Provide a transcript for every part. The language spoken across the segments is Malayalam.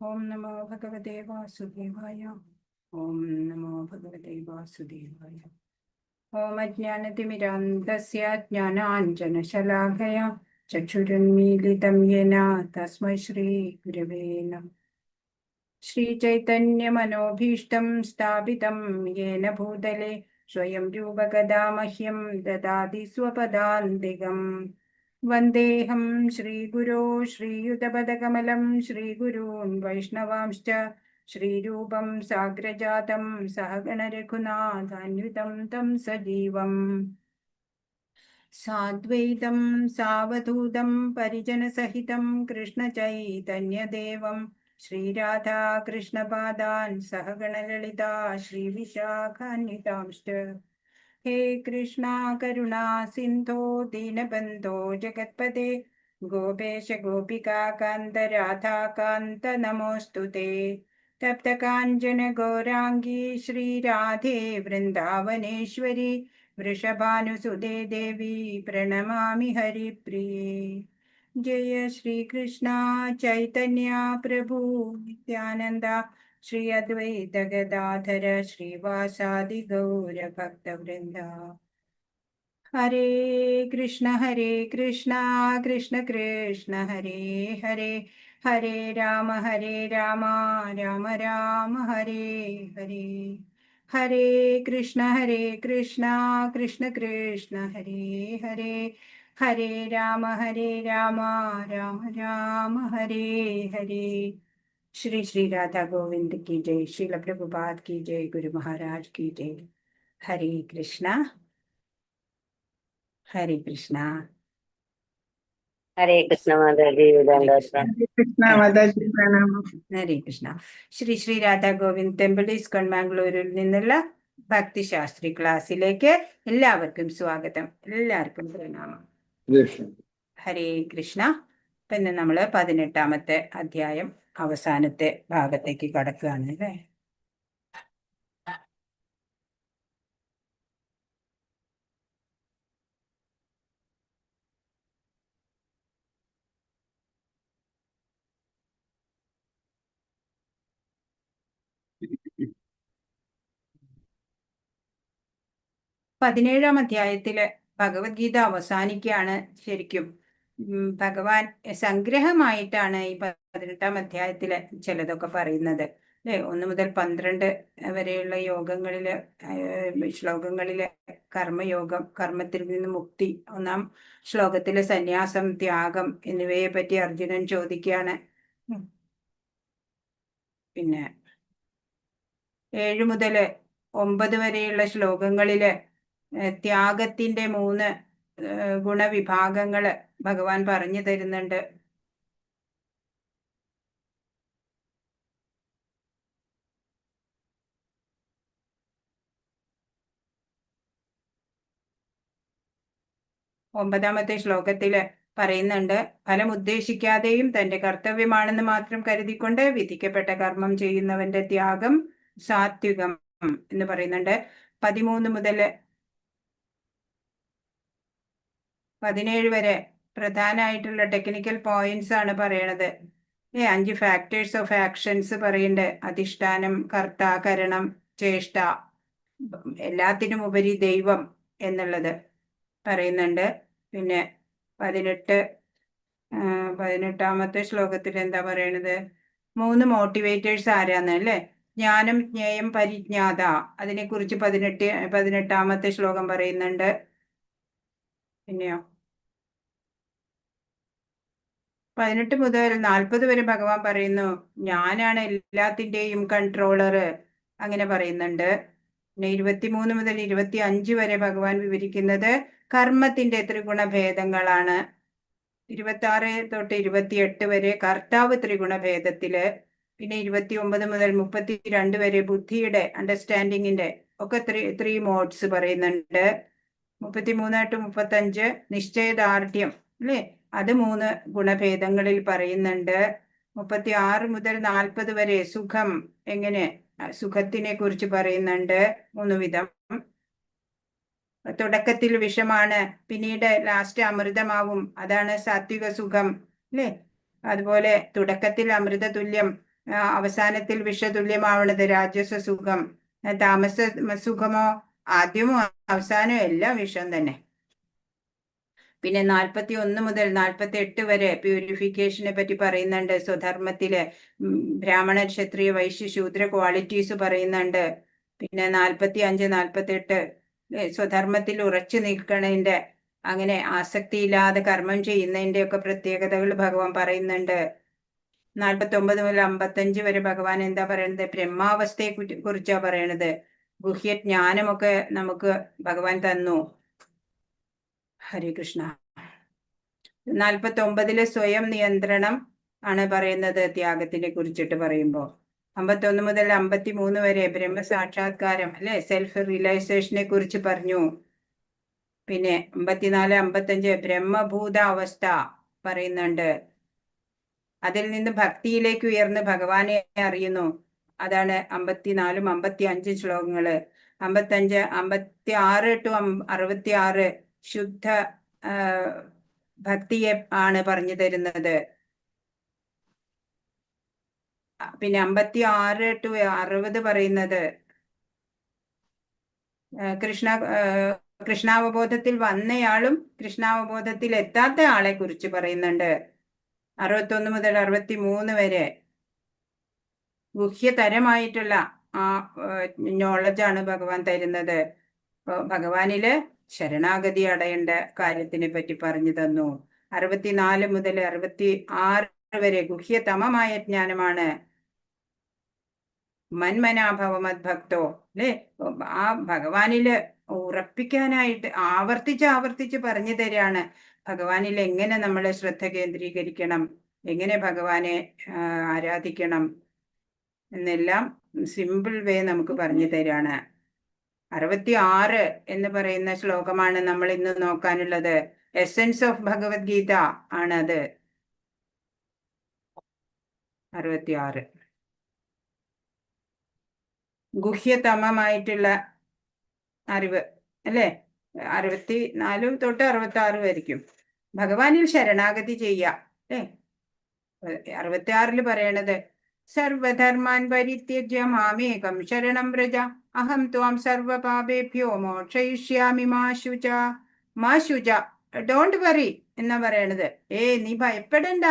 ഓം നമോ ഭഗവതേ വാസുദേവായ. ഓം നമോ ഭഗവതേ വാസുദേവായ. ഓം അജ്ഞാനതിമിരാന്ധസ്യ ജ്ഞാനാഞ്ജനശലാഖയാ ചക്ഷുരുന്മീലിതം യേന തസ്മൈ ശ്രീ ഗുരവേ നമഃ. ശ്രീചൈതന്യമനോഭീഷ്ടം സ്ഥാപിതം യേന ഭൂതലെ സ്വയം രൂപകഥാ മഹ്യം ദദാതി സ്വപദാന്തികം. വന്ദേഹം ശ്രീഗുരോ ശ്രീയുതപദകമലം ശ്രീഗുരൂन् വൈഷ്ണവാംശ്ച ശ്രീരൂപം സാഗ്രജാതം സഹഗണരഘുനാഥാന്വിതം तं സജീവം സാദ്വൈതം സാവധൂതം പരിജനസഹിതം കൃഷ്ണചൈതന്യദേവം ശ്രീരാധാകൃഷ്ണപാദാൻ സഹഗണലളിതാ ശ്രീവിശാഖാന്വിതാംശ്ച. ഹേ കൃഷ്ണ കരുണാ സിന്ധോ ദീനബന്ധോ ജഗത്പദേ ഗോപേശ ഗോപികാകാന്ത രാധാകാന്ത നമോസ്തുതേ. തപ്തകാഞ്ചന ഗൗരാംഗീ ശ്രീരാധേ വൃന്ദാവനേശ്വരി വൃഷഭാനുസുതേ ദേവി പ്രണമാമി ഹരിപ്രിയേ. ജയ ശ്രീകൃഷ്ണ ചൈതന്യ പ്രഭു നിത്യാനന്ദ ശ്രീ അദ്വൈത ഗദാധര ശ്രീവാസാദി ഗൗരഭക്തവൃന്ദ. ഹരേ കൃഷ്ണ കൃഷ്ണ കൃഷ്ണ ഹരേ ഹരേ, ഹരേ രാമ രാമ രാമ ഹരേ ഹരേ. ഹരേ കൃഷ്ണ കൃഷ്ണ കൃഷ്ണ ഹരേ ഹരേ, ഹരേ രാമ രാമ രാമ ഹരേ ഹരേ. श्री श्री राधा गोविंद की जय. श्रील प्रभुपाद की जय. गुरु महाराज की जय. हरे कृष्णा हरे कृष्णा. ഹരേ കൃഷ്ണ മാതാജി ഹരേ കൃഷ്ണ. ശ്രീ ശ്രീ രാധാ ഗോവിന്ദ് ടെമ്പിൾ ഈസ്കോൺ മാംഗ്ലൂരിൽ നിന്നുള്ള ഭക്തിശാസ്ത്രി ക്ലാസ്സിലേക്ക് എല്ലാവർക്കും സ്വാഗതം. എല്ലാവർക്കും പ്രണാമം. ഹരേ കൃഷ്ണ. പിന്നെ നമ്മൾ 18ാമത്തെ അധ്യായം അവസാനത്തെ ഭാഗത്തേക്ക് കടക്കുകയാണ് അല്ലേ. പതിനേഴാം അധ്യായത്തില് ഭഗവത്ഗീത അവസാനിക്കുകയാണ്. ശരിക്കും ഭഗവാൻ സംഗ്രഹമായിട്ടാണ് ഈ 18ാം അധ്യായത്തില് ചിലതൊക്കെ പറയുന്നത് അല്ലെ. 1 മുതൽ 12 വരെയുള്ള യോഗങ്ങളില് ശ്ലോകങ്ങളില് കർമ്മയോഗം, കർമ്മത്തിൽ നിന്ന് മുക്തി, 1ാം ശ്ലോകത്തില് സന്യാസം, ത്യാഗം എന്നിവയെ പറ്റി അർജുനൻ ചോദിക്കുകയാണ്. പിന്നെ 7 മുതൽ 9 വരെയുള്ള ശ്ലോകങ്ങളില് ത്യാഗത്തിന്റെ 3 ഗുണവിഭാഗങ്ങള് ഭഗവാൻ പറഞ്ഞു തരുന്നുണ്ട്. ഒമ്പതാമത്തെ ശ്ലോകത്തില് പറയുന്നുണ്ട്, ഫലം ഉദ്ദേശിക്കാതെയും തന്റെ കർത്തവ്യമാണെന്ന് മാത്രം കരുതിക്കൊണ്ട് വിധിക്കപ്പെട്ട കർമ്മം ചെയ്യുന്നവന്റെ ത്യാഗം സാത്വികം എന്ന് പറയുന്നുണ്ട്. 13 മുതൽ 17 വരെ പ്രധാനമായിട്ടുള്ള ടെക്നിക്കൽ പോയിന്റ്സ് ആണ് പറയണത്. 5 ഫാക്ടേഴ്സ് ഓഫ് ആക്ഷൻസ് പറയുന്നുണ്ട്. അധിഷ്ഠാനം, കർത്ത, കരണം, ചേഷ്ട, എല്ലാത്തിനും ഉപരി ദൈവം എന്നുള്ളത് പറയുന്നുണ്ട്. പിന്നെ 18ാമത്തെ ശ്ലോകത്തിൽ എന്താ പറയണത്, 3 മോട്ടിവേറ്റേഴ്സ് ആരാന്ന് അല്ലേ. ജ്ഞാനം, ജ്ഞേയം, പരിജ്ഞാത, അതിനെക്കുറിച്ച് 18ാമത്തെ ശ്ലോകം പറയുന്നുണ്ട്. പിന്നെയോ 18 മുതൽ 40 വരെ ഭഗവാൻ പറയുന്നു ഞാനാണ് എല്ലാത്തിൻ്റെയും കൺട്രോളർ, അങ്ങനെ പറയുന്നുണ്ട്. പിന്നെ 23 മുതൽ 25 വരെ ഭഗവാൻ വിവരിക്കുന്നത് കർമ്മത്തിന്റെ ത്രിഗുണഭേദങ്ങളാണ്. 26 തൊട്ട് 28 വരെ കർത്താവ് ത്രിഗുണഭേദത്തില്. പിന്നെ 29 മുതൽ 32 വരെ ബുദ്ധിയുടെ, അണ്ടർസ്റ്റാൻഡിങ്ങിന്റെ ഒക്കെ 3 മോഡ്സ് പറയുന്നുണ്ട്. 33 to 35 നിശ്ചയദാർഢ്യം അല്ലേ, അത് 3 ഗുണഭേദങ്ങളിൽ പറയുന്നുണ്ട്. 36 മുതൽ 40 വരെ സുഖം, എങ്ങനെ സുഖത്തിനെ കുറിച്ച് പറയുന്നുണ്ട് 3 വിധം. തുടക്കത്തിൽ വിഷമാണ്, പിന്നീട് ലാസ്റ്റ് അമൃതമാവും, അതാണ് സാത്വിക സുഖം അല്ലേ. അതുപോലെ തുടക്കത്തിൽ അമൃത തുല്യം, അവസാനത്തിൽ വിഷതുല്യമാവണത് രാജസ സുഖം. താമസ സുഖമോ ആദ്യമോ അവസാനവും എല്ലാം വിഷം തന്നെ. പിന്നെ 41 മുതൽ 48 വരെ പ്യൂരിഫിക്കേഷനെ പറ്റി പറയുന്നുണ്ട്. സ്വധർമ്മത്തിലെ ബ്രാഹ്മണ, ക്ഷത്രിയ, വൈശ്യ, ശൂദ്ര ക്വാളിറ്റീസ് പറയുന്നുണ്ട്. പിന്നെ 45, 48 സ്വധർമ്മത്തിൽ ഉറച്ചു നിൽക്കണതിന്റെ, അങ്ങനെ ആസക്തിയില്ലാതെ കർമ്മം ചെയ്യുന്നതിന്റെ ഒക്കെ പ്രത്യേകതകൾ ഭഗവാൻ പറയുന്നുണ്ട്. 49 മുതൽ 55 വരെ ഭഗവാൻ എന്താ പറയണത്? ബ്രഹ്മാവസ്ഥയെ കുറിച്ചാ പറയണത്. ഗുഹ്യജ്ഞാനമൊക്കെ നമുക്ക് ഭഗവാൻ തന്നു. ഹരേ കൃഷ്ണ. 49 സ്വയം നിയന്ത്രണം ആണ് പറയുന്നത് ത്യാഗത്തിനെ കുറിച്ചിട്ട് പറയുമ്പോൾ. 51 മുതൽ 53 വരെ ബ്രഹ്മസാക്ഷാത്കാരം, അല്ലെ, സെൽഫ് റിയലൈസേഷനെ കുറിച്ച് പറഞ്ഞു. പിന്നെ 54, 55 ബ്രഹ്മഭൂത അവസ്ഥ പറയുന്നുണ്ട്. അതിൽ നിന്ന് ഭക്തിയിലേക്ക് ഉയർന്ന് ഭഗവാനെ അറിയുന്നു. അതാണ് 54ഉം 55 ശ്ലോകങ്ങള്. 55, 56 to 66 ശുദ്ധ ഭക്തിയെ ആണ് പറഞ്ഞു തരുന്നത്. പിന്നെ 56 to 60 പറയുന്നത് കൃഷ്ണാവബോധത്തിൽ വന്നയാളും കൃഷ്ണാവബോധത്തിൽ എത്താത്ത ആളെ കുറിച്ച് പറയുന്നുണ്ട്. 61 മുതൽ 63 വരെ ഗുഹ്യതരമായിട്ടുള്ള ആ നോളജാണ് ഭഗവാൻ തരുന്നത്. ഭഗവാനില് ശരണാഗതി അടയേണ്ട കാര്യത്തിനെ പറ്റി പറഞ്ഞു തന്നു. 64 മുതൽ 66 വരെ ഗുഹ്യതമമായ ജ്ഞാനമാണ്. മന്മനാഭവമദ്ഭക്തോ, അല്ലെ, ആ ഭഗവാനില് ഉറപ്പിക്കാനായിട്ട് ആവർത്തിച്ച് പറഞ്ഞു തരാണ്. ഭഗവാനിൽ എങ്ങനെ നമ്മൾ ശ്രദ്ധ കേന്ദ്രീകരിക്കണം, എങ്ങനെ ഭഗവാനെ ആരാധിക്കണം എന്നെല്ലാം സിമ്പിൾ വേ നമുക്ക് പറഞ്ഞു തരാണ്. 66 എന്ന് പറയുന്ന ശ്ലോകമാണ് നമ്മൾ ഇന്ന് നോക്കാനുള്ളത്. എസെൻസ് ഓഫ് ഭഗവത്ഗീത ആണത്. 66 ഗുഹ്യതമമായിട്ടുള്ള അറിവ്, അല്ലെ. 64 തൊട്ട് 66 വരെക്കും ഭഗവാനിൽ ശരണാഗതി ചെയ്യാം, അല്ലെ. 66 പറയണത് സർവധർമാൻ പരിത്യജ്യ മാമേകം ശരണം വ്രജ അഹം ത്വാം സർവപാപേഭ്യോ മോക്ഷയിഷ്യാമി മാ ശുച. ഡോണ്ട് വറി എന്നാ പറയണത്. നീ ഭയപ്പെടണ്ട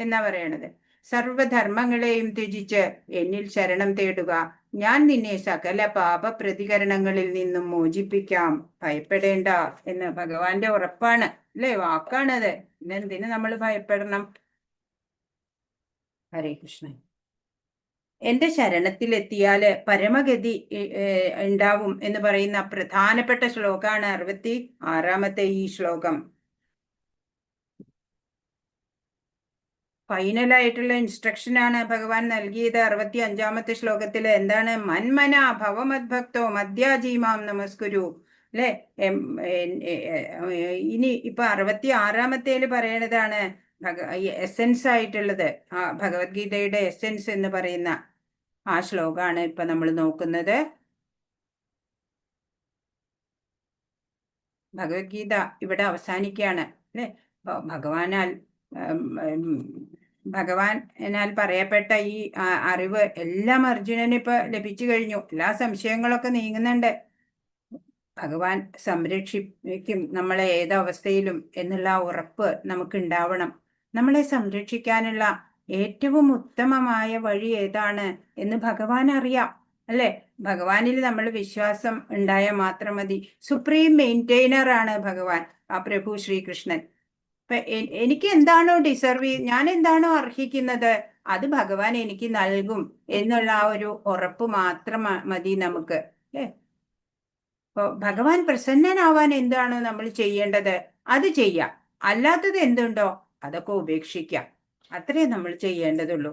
എന്നാ പറയണത്. സർവധർമ്മങ്ങളെയും ത്യജിച്ച് എന്നിൽ ശരണം തേടുക, ഞാൻ നിന്നെ സകല പാപ പ്രതികരണങ്ങളിൽ നിന്നും മോചിപ്പിക്കാം, ഭയപ്പെടേണ്ട എന്ന് ഭഗവാന്റെ ഉറപ്പാണ്, അല്ലെ, വാക്കാണത്. ഇന്നെന്തിന് നമ്മൾ ഭയപ്പെടണം? ഹരേ കൃഷ്ണ. എന്റെ ശരണത്തിലെത്തിയാല് പരമഗതി ഉണ്ടാവും എന്ന് പറയുന്ന പ്രധാനപ്പെട്ട ശ്ലോകമാണ് 66 ഈ ശ്ലോകം. ഫൈനലായിട്ടുള്ള ഇൻസ്ട്രക്ഷൻ ആണ് ഭഗവാൻ നൽകിയത് 65 ശ്ലോകത്തില്. എന്താണ്? മന്മന ഭവമദ്ഭക്തോ മദ്യാജീമാം നമസ്കുരു, അല്ലെ. ഇനി ഇപ്പൊ 66 പറയണതാണ് എസെൻസ് ആയിട്ടുള്ളത്. ആ ഭഗവത്ഗീതയുടെ എസെൻസ് എന്ന് പറയുന്ന ആ ശ്ലോകമാണ് ഇപ്പൊ നമ്മൾ നോക്കുന്നത്. ഭഗവത്ഗീത ഇവിടെ അവസാനിക്കുകയാണ്, അല്ലെ. ഭഗവാനാൽ പറയപ്പെട്ട ഈ അറിവ് എല്ലാം അർജുനന് ഇപ്പൊ ലഭിച്ചു കഴിഞ്ഞു. എല്ലാ സംശയങ്ങളൊക്കെ നീങ്ങുന്നുണ്ട്. ഭഗവാൻ സംരക്ഷിക്കും നമ്മളെ ഏതവസ്ഥയിലും എന്നുള്ള ഉറപ്പ് നമുക്ക് ഉണ്ടാവണം. നമ്മളെ സംരക്ഷിക്കാനുള്ള ഏറ്റവും ഉത്തമമായ വഴി ഏതാണ് എന്ന് ഭഗവാൻ അറിയാം, അല്ലെ. ഭഗവാനിൽ നമ്മൾ വിശ്വാസം ഉണ്ടായാൽ മാത്രം മതി. സുപ്രീം മെയിൻറ്റെയിനർ ആണ് ഭഗവാൻ, ആ പ്രഭു ശ്രീകൃഷ്ണൻ. ഇപ്പൊ എനിക്ക് എന്താണോ ഞാൻ എന്താണോ അർഹിക്കുന്നത് അത് ഭഗവാൻ എനിക്ക് നൽകും എന്നുള്ള ആ ഒരു ഉറപ്പ് മാത്രം മതി നമുക്ക്, അല്ലേ. അപ്പൊ ഭഗവാൻ പ്രസന്നനാവാൻ എന്താണോ നമ്മൾ ചെയ്യേണ്ടത് അത് ചെയ്യാം. അല്ലാത്തത് എന്തുണ്ടോ അതൊക്കെ ഉപേക്ഷിക്കാം. അത്രേ നമ്മൾ ചെയ്യേണ്ടതുള്ളൂ.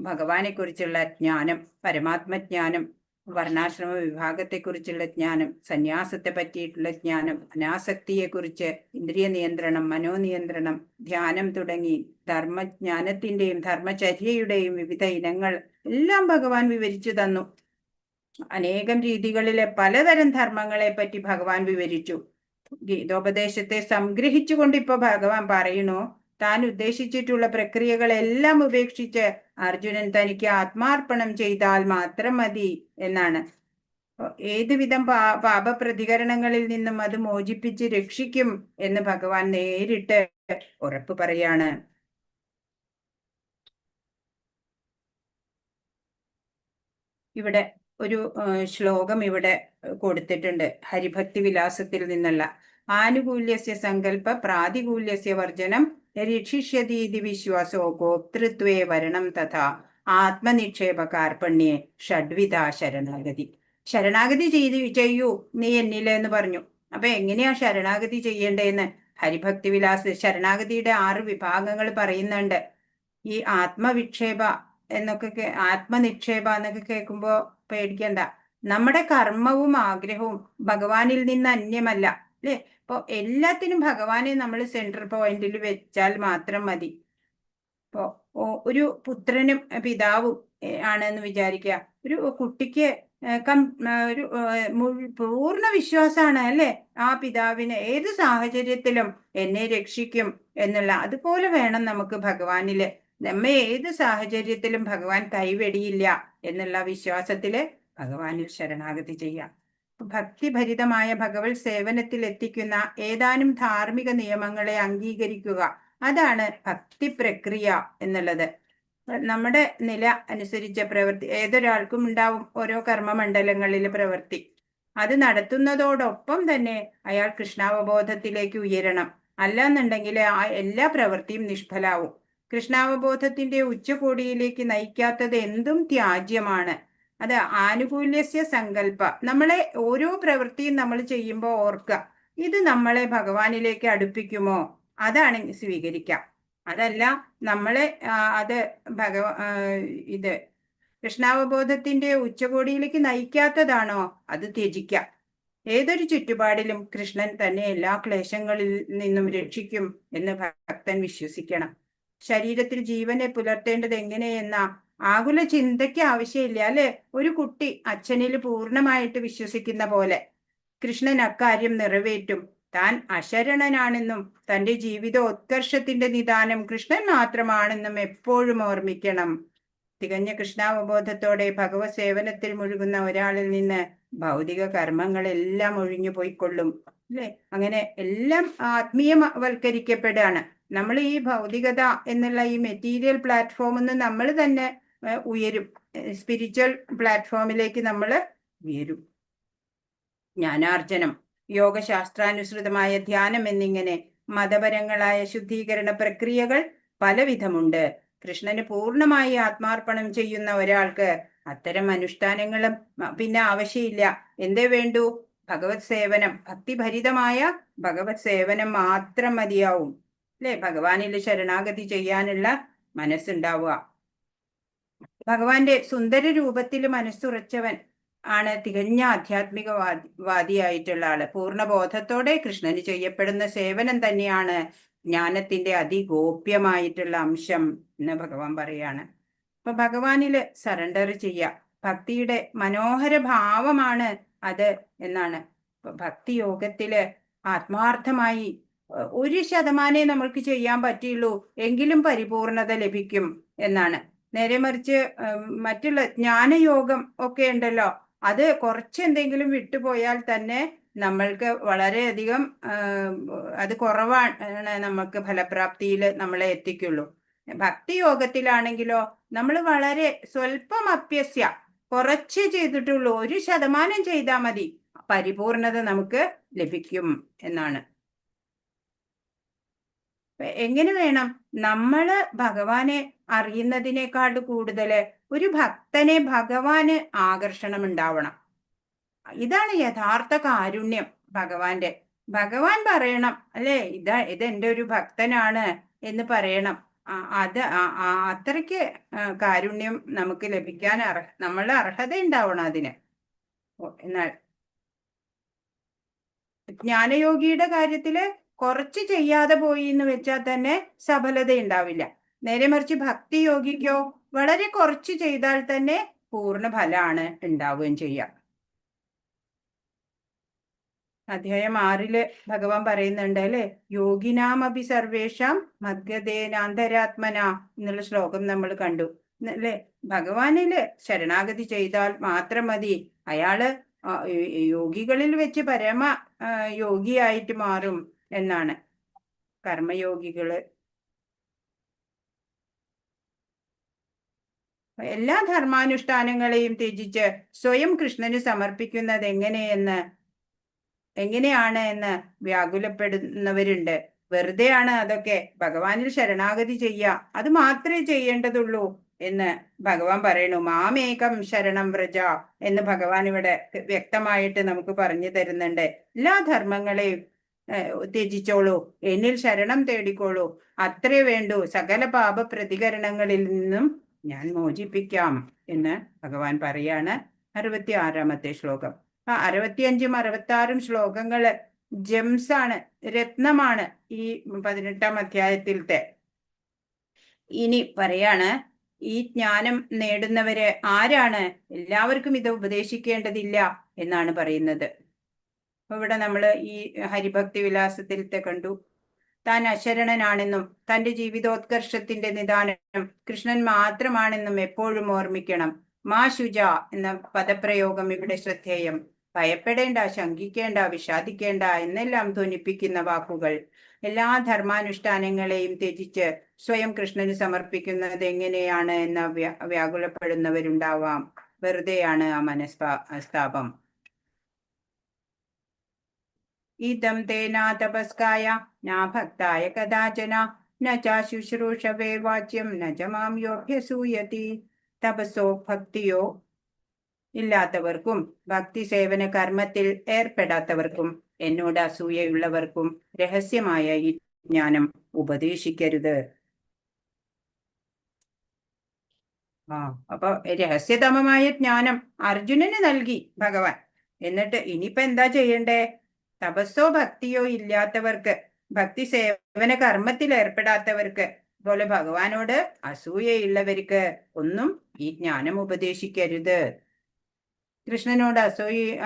ഭഗവാനെ കുറിച്ചുള്ള ജ്ഞാനം, പരമാത്മജ്ഞാനം, വർണ്ണാശ്രമ വിഭാഗത്തെക്കുറിച്ചുള്ള ജ്ഞാനം, സന്യാസത്തെ പറ്റിയിട്ടുള്ള ജ്ഞാനം, അനാസക്തിയെക്കുറിച്ച്, ഇന്ദ്രിയ നിയന്ത്രണം, മനോനിയന്ത്രണം, ധ്യാനം തുടങ്ങി ധർമ്മജ്ഞാനത്തിന്റെയും ധർമ്മചര്യയുടെയും വിവിധ ഇനങ്ങൾ എല്ലാം ഭഗവാൻ വിവരിച്ചു തന്നു. അനേകം രീതികളിലെ പലതരം ധർമ്മങ്ങളെ പറ്റി ഭഗവാൻ വിവരിച്ചു. ഗീതോപദേശത്തെ സംഗ്രഹിച്ചുകൊണ്ട് ഇപ്പൊ ഭഗവാൻ പറയണു, താൻ ഉദ്ദേശിച്ചിട്ടുള്ള പ്രക്രിയകളെല്ലാം ഉപേക്ഷിച്ച് അർജുനൻ തനിക്ക് ആത്മാർപ്പണം ചെയ്താൽ മാത്രം മതി എന്നാണ്. ഏതുവിധം പാപപ്രതികരണങ്ങളിൽ നിന്നും അത് മോചിപ്പിച്ച് രക്ഷിക്കും എന്ന് ഭഗവാൻ നേരിട്ട് ഉറപ്പ് പറയാണ്. ഇവിടെ ഒരു ശ്ലോകം ഇവിടെ കൊടുത്തിട്ടുണ്ട്, ഹരിഭക്തി വിലാസത്തിൽ നിന്നുള്ള. ആനുകൂല്യസ്യ സങ്കല്പ പ്രാതികൂല്യസ്യ വർജനം രക്ഷിഷ്യതീതി വിശ്വാസോ ഗോപ്തൃത്വേ വരണം തഥാ ആത്മനിക്ഷേപ കാർപ്പണ്യേ ഷഡ്വിധ ശരണാഗതി. ശരണാഗതി ചെയ്യൂ നീ എന്നിലെ എന്ന് പറഞ്ഞു. അപ്പൊ എങ്ങനെയാ ശരണാഗതി ചെയ്യേണ്ടതെന്ന് ഹരിഭക്തി വിലാസ് ശരണാഗതിയുടെ 6 വിഭാഗങ്ങൾ പറയുന്നുണ്ട്. ഈ ആത്മവിക്ഷേപ ആത്മനിക്ഷേപ എന്നൊക്കെ കേൾക്കുമ്പോ പേടിക്കണ്ട. നമ്മുടെ കർമ്മവും ആഗ്രഹവും ഭഗവാനിൽ നിന്ന് അന്യമല്ല, അല്ലെ? ഇപ്പൊ എല്ലാത്തിനും ഭഗവാനെ നമ്മൾ സെൻട്രൽ പോയിന്റിൽ വെച്ചാൽ മാത്രം മതി. ഇപ്പോ ഒരു പുത്രനും പിതാവും ആണെന്ന് വിചാരിക്കുക. ഒരു കുട്ടിക്ക് ഒരു പൂർണ്ണ വിശ്വാസമാണ്, അല്ലെ? ആ പിതാവിന് ഏത് സാഹചര്യത്തിലും എന്നെ രക്ഷിക്കും എന്നുള്ള. അതുപോലെ വേണം നമുക്ക് ഭഗവാനില്. നമ്മെ ഏത് സാഹചര്യത്തിലും ഭഗവാൻ കൈവെടിയില്ല എന്നുള്ള വിശ്വാസത്തില് ഭഗവാനിൽ ശരണാഗതി ചെയ്യാം. ഭക്തിഭരിതമായ ഭഗവത് സേവനത്തിൽ എത്തിക്കുന്ന ഏതാനും ധാർമ്മിക നിയമങ്ങളെ അംഗീകരിക്കുക, അതാണ് ഭക്തി പ്രക്രിയ എന്നുള്ളത്. നമ്മുടെ നില അനുസരിച്ച പ്രവൃത്തി ഏതൊരാൾക്കും ഉണ്ടാവും. ഓരോ കർമ്മമണ്ഡലങ്ങളിൽ പ്രവൃത്തി അത് നടത്തുന്നതോടൊപ്പം തന്നെ അയാൾ കൃഷ്ണാവബോധത്തിലേക്ക് ഉയരണം. അല്ലാന്നുണ്ടെങ്കിൽ ആ എല്ലാ പ്രവൃത്തിയും നിഷ്ഫലാവും. കൃഷ്ണാവബോധത്തിന്റെ ഉച്ചകോടിയിലേക്ക് നയിക്കാത്തത് എന്തും ത്യാജ്യമാണ്. അത് ആനുകൂല്യസ്യ സങ്കല്പ. നമ്മളെ ഓരോ പ്രവൃത്തിയും നമ്മൾ ചെയ്യുമ്പോൾ ഓർക്കുക, ഇത് നമ്മളെ ഭഗവാനിലേക്ക് അടുപ്പിക്കുമോ? അതാണെങ്കിൽ സ്വീകരിക്കാം. അതല്ല നമ്മളെ അത് ഇത് കൃഷ്ണാവബോധത്തിന്റെ ഉച്ചകോടിയിലേക്ക് നയിക്കാത്തതാണോ? അത് ത്യജിക്കാം. ഏതൊരു ചുറ്റുപാടിലും കൃഷ്ണൻ തന്നെ എല്ലാ ക്ലേശങ്ങളിൽ നിന്നും രക്ഷിക്കും എന്ന് ഭക്തൻ വിശ്വസിക്കണം. ശരീരത്തിൽ ജീവനെ പുലർത്തേണ്ടത് എങ്ങനെയെന്ന ആകുല ചിന്തയ്ക്ക് ആവശ്യമില്ല, അല്ലെ? ഒരു കുട്ടി അച്ഛനിൽ പൂർണ്ണമായിട്ട് വിശ്വസിക്കുന്ന പോലെ കൃഷ്ണൻ അക്കാര്യം നിറവേറ്റും. താൻ അശരണനാണെന്നും തന്റെ ജീവിതോത്കർഷത്തിന്റെ നിദാനം കൃഷ്ണൻ മാത്രമാണെന്നും എപ്പോഴും ഓർമ്മിക്കണം. തികഞ്ഞ കൃഷ്ണാവബോധത്തോടെ ഭഗവത് സേവനത്തിൽ മുഴുകുന്ന ഒരാളിൽ നിന്ന് ഭൗതിക കർമ്മങ്ങളെല്ലാം ഒഴിഞ്ഞു പോയിക്കൊള്ളും, അല്ലെ? അങ്ങനെ എല്ലാം ആത്മീയവൽക്കരിക്കപ്പെടുകയാണ്. നമ്മൾ ഈ ഭൗതികത എന്നുള്ള ഈ മെറ്റീരിയൽ പ്ലാറ്റ്ഫോമിൽ നമ്മൾ തന്നെ ഉയരും. സ്പിരിച്വൽ പ്ലാറ്റ്ഫോമിലേക്ക് നമ്മൾ ഉയരും. ജ്ഞാനാർജനം, യോഗശാസ്ത്രാനുസൃതമായ ധ്യാനം എന്നിങ്ങനെ മതപരങ്ങളായ ശുദ്ധീകരണ പ്രക്രിയകൾ പലവിധമുണ്ട്. കൃഷ്ണന് പൂർണ്ണമായി ആത്മാർപ്പണം ചെയ്യുന്ന ഒരാൾക്ക് അത്തരം അനുഷ്ഠാനങ്ങളും പിന്നെ ആവശ്യമില്ല. എന്തേ വേണ്ടു? ഭഗവത് സേവനം, ഭക്തിഭരിതമായ ഭഗവത് സേവനം മാത്രം മതിയാവും, അല്ലെ? ഭഗവാനിൽ ശരണാഗതി ചെയ്യാനുള്ള മനസ്സുണ്ടാവുക. ഭഗവാന്റെ സുന്ദര രൂപത്തിൽ മനസ്സുറച്ചവൻ ആണ് തികഞ്ഞ ആധ്യാത്മികവാദിയായിട്ടുള്ള ആള്. പൂർണ്ണബോധത്തോടെ കൃഷ്ണന് ചെയ്യപ്പെടുന്ന സേവനം തന്നെയാണ് ജ്ഞാനത്തിന്റെ അതിഗോപ്യമായിട്ടുള്ള അംശം എന്ന് ഭഗവാൻ പറയാണ്. അപ്പൊ ഭഗവാനില് സറണ്ടർ ചെയ്യുക ഭക്തിയുടെ മനോഹര ഭാവമാണ് അത് എന്നാണ്. ഭക്തി യോഗത്തില് ആത്മാർത്ഥമായി 1% നമ്മൾക്ക് ചെയ്യാൻ പറ്റുള്ളൂ, എങ്കിലും പരിപൂർണത ലഭിക്കും എന്നാണ്. നേരെ മറിച്ച് മറ്റുള്ള ജ്ഞാനയോഗം ഒക്കെ ഉണ്ടല്ലോ, അത് കുറച്ചെന്തെങ്കിലും വിട്ടുപോയാൽ തന്നെ നമ്മൾക്ക് വളരെയധികം അത് കുറവാണ് നമുക്ക് ഫലപ്രാപ്തിയിൽ നമ്മളെ എത്തിക്കുള്ളൂ. ഭക്തി യോഗത്തിലാണെങ്കിലോ നമ്മൾ വളരെ സ്വല്പം അഭ്യസ്യ, കുറച്ച് ചെയ്തിട്ടുള്ളൂ, 1% ചെയ്താൽ മതി, പരിപൂർണത നമുക്ക് ലഭിക്കും എന്നാണ്. എങ്ങനെ വേണം? നമ്മള് ഭഗവാനെ അറിയുന്നതിനേക്കാൾ കൂടുതൽ ഒരു ഭക്തനെ ഭഗവാന് ആകർഷണം ഉണ്ടാവണം. ഇതാണ് യഥാർത്ഥ കാരുണ്യം ഭഗവാന്റെ. ഭഗവാൻ പറയണം, അല്ലെ, ഇതെന്റെ ഒരു ഭക്തനാണ് എന്ന് പറയണം. അത് അത്രയ്ക്ക് കാരുണ്യം നമുക്ക് ലഭിക്കാൻ നമ്മളുടെ അർഹത ഉണ്ടാവണം അതിന്. എന്നാൽ ജ്ഞാനയോഗിയുടെ കാര്യത്തില് കുറച്ച് ചെയ്യാതെ പോയി എന്ന് വെച്ചാൽ തന്നെ സഫലത ഉണ്ടാവില്ല. നേരെ മറിച്ച് ഭക്തി യോഗിക്കോ വളരെ കുറച്ച് ചെയ്താൽ തന്നെ പൂർണ്ണ ഫലമാണ് ഉണ്ടാവുകയും ചെയ്യുക. അധ്യായം 6 ഭഗവാൻ പറയുന്നുണ്ട് അല്ലെ, യോഗിനാമപി സർവേഷാം മദ്ഗതേനാന്തരാത്മന എന്നുള്ള ശ്ലോകം നമ്മൾ കണ്ടു അല്ലെ. ഭഗവാനില് ശരണാഗതി ചെയ്താൽ മാത്രം മതി, അയാള് യോഗികളിൽ വെച്ച് പരമ യോഗിയായിട്ട് മാറും എന്നാണ്. കർമ്മയോഗികള് എല്ലാ ധർമാനുഷ്ഠാനങ്ങളെയും ത്യജിച്ച് സ്വയം കൃഷ്ണന് സമർപ്പിക്കുന്നത് എങ്ങനെയാണ് എന്ന് വ്യാകുലപ്പെടുന്നവരുണ്ട്. വെറുതെയാണ് അതൊക്കെ, ഭഗവാനിൽ ശരണാഗതി ചെയ്യുക, അത് മാത്രമേ ചെയ്യേണ്ടതുള്ളൂ എന്ന് ഭഗവാൻ പറയണു. മാമേകം ശരണം വ്രജ എന്ന് ഭഗവാൻ ഇവിടെ വ്യക്തമായിട്ട് നമുക്ക് പറഞ്ഞു തരുന്നുണ്ട്. എല്ലാ ധർമ്മങ്ങളെയും ത്യജിച്ചോളൂ, എന്നിൽ ശരണം തേടിക്കോളൂ, അത്രേ വേണ്ടൂ, സകല പാപ പ്രതികരണങ്ങളിൽ നിന്നും ഞാൻ മോചിപ്പിക്കാം എന്ന് ഭഗവാൻ പറയാണ്. 66 ശ്ലോകം. 65ഉം 66ഉം ശ്ലോകങ്ങള് ജംസാണ്, രത്നമാണ് ഈ 18ാം അധ്യായത്തിലത്തെ. ഇനി പറയാണ്, ഈ ജ്ഞാനം നേടുന്നവര് ആരാണ്? എല്ലാവർക്കും ഇത് ഉപദേശിക്കേണ്ടതില്ല എന്നാണ് പറയുന്നത്. അപ്പൊ ഇവിടെ നമ്മള് ഈ ഹരിഭക്തി വിലാസത്തിലത്തെ കണ്ടു. താൻ അശരണനാണെന്നും തന്റെ ജീവിതോത്കർഷത്തിന്റെ നിദാനം കൃഷ്ണൻ മാത്രമാണെന്നും എപ്പോഴും ഓർമ്മിക്കണം. മാ ശുച എന്ന പദപ്രയോഗം ഇവിടെ ശ്രദ്ധേയം. ഭയപ്പെടേണ്ട, ശങ്കിക്കേണ്ട, വിഷാദിക്കേണ്ട എന്നെല്ലാം ധ്വനിപ്പിക്കുന്ന വാക്കുകൾ. എല്ലാ ധർമാനുഷ്ഠാനങ്ങളെയും ത്യജിച്ച് സ്വയം കൃഷ്ണന് സമർപ്പിക്കുന്നത് എങ്ങനെയാണ് എന്ന വ്യാകുലപ്പെടുന്നവരുണ്ടാവാം. വെറുതെയാണ് ആ മനസ്താപം. ഇതം തേനാ തപസ്കായ നാ ഭക്തായ കഥാചന ന ച ശുശ്രൂഷവേ വാച്യം ന ച മാം യോഭ്യസൂയതി. തപസ്സോ ഭക്തിയോ ഇല്ലാത്തവർക്കും ഭക്തി സേവന കർമ്മത്തിൽ ഏർപ്പെടാത്തവർക്കും എന്നോട് അസൂയയുള്ളവർക്കും രഹസ്യമായ ഈ ജ്ഞാനം ഉപദേശിക്കരുത്. അപ്പൊ രഹസ്യതമമായ ജ്ഞാനം അർജുനന് നൽകി ഭഗവാൻ. എന്നിട്ട് ഇനിയിപ്പോ എന്താ ചെയ്യണ്ടേ? തപസ്സോ ഭക്തിയോ ഇല്ലാത്തവർക്ക്, ഭക്തി സേവന കർമ്മത്തിൽ ഏർപ്പെടാത്തവർക്ക്, അതുപോലെ ഭഗവാനോട് അസൂയയുള്ളവർക്ക് ഒന്നും ഈ ജ്ഞാനം ഉപദേശിക്കരുത്. കൃഷ്ണനോട്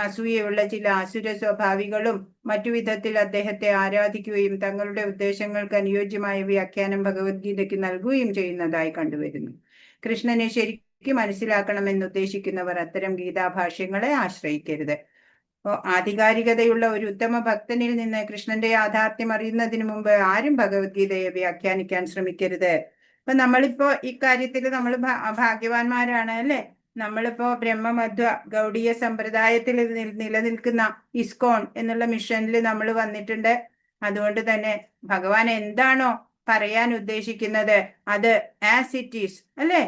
അസൂയയുള്ള ചില ആസുര സ്വഭാവികളും മറ്റു വിധത്തിൽ അദ്ദേഹത്തെ ആരാധിക്കുകയും തങ്ങളുടെ ഉദ്ദേശങ്ങൾക്ക് അനുയോജ്യമായ വ്യാഖ്യാനം ഭഗവത്ഗീതയ്ക്ക് നൽകുകയും ചെയ്യുന്നതായി കണ്ടുവരുന്നു. കൃഷ്ണനെ ശരിക്കും മനസ്സിലാക്കണമെന്ന് ഉദ്ദേശിക്കുന്നവർ അത്തരം ഗീതാഭാഷ്യങ്ങളെ ആശ്രയിക്കരുത്. ആധികാരികതയുള്ള ഒരു ഉത്തമ ഭക്തനിൽ നിന്ന് കൃഷ്ണന്റെ യാഥാർത്ഥ്യം അറിയുന്നതിന് മുമ്പ് ആരും ഭഗവത്ഗീതയെ വ്യാഖ്യാനിക്കാൻ ശ്രമിക്കരുത്. ഇപ്പൊ നമ്മളിപ്പോ ഇക്കാര്യത്തിൽ നമ്മൾ ഭാഗ്യവാന്മാരാണ് അല്ലെ. നമ്മളിപ്പോ ബ്രഹ്മമധ്വ ഗൗഡീയ സമ്പ്രദായത്തിൽ നിലനിൽക്കുന്ന ഇസ്കോൺ എന്നുള്ള മിഷനിൽ നമ്മൾ വന്നിട്ടുണ്ട്. അതുകൊണ്ട് തന്നെ ഭഗവാൻ എന്താണോ പറയാൻ ഉദ്ദേശിക്കുന്നത് അത് ആസ് ഇറ്റ് ഈസ് അല്ലെ,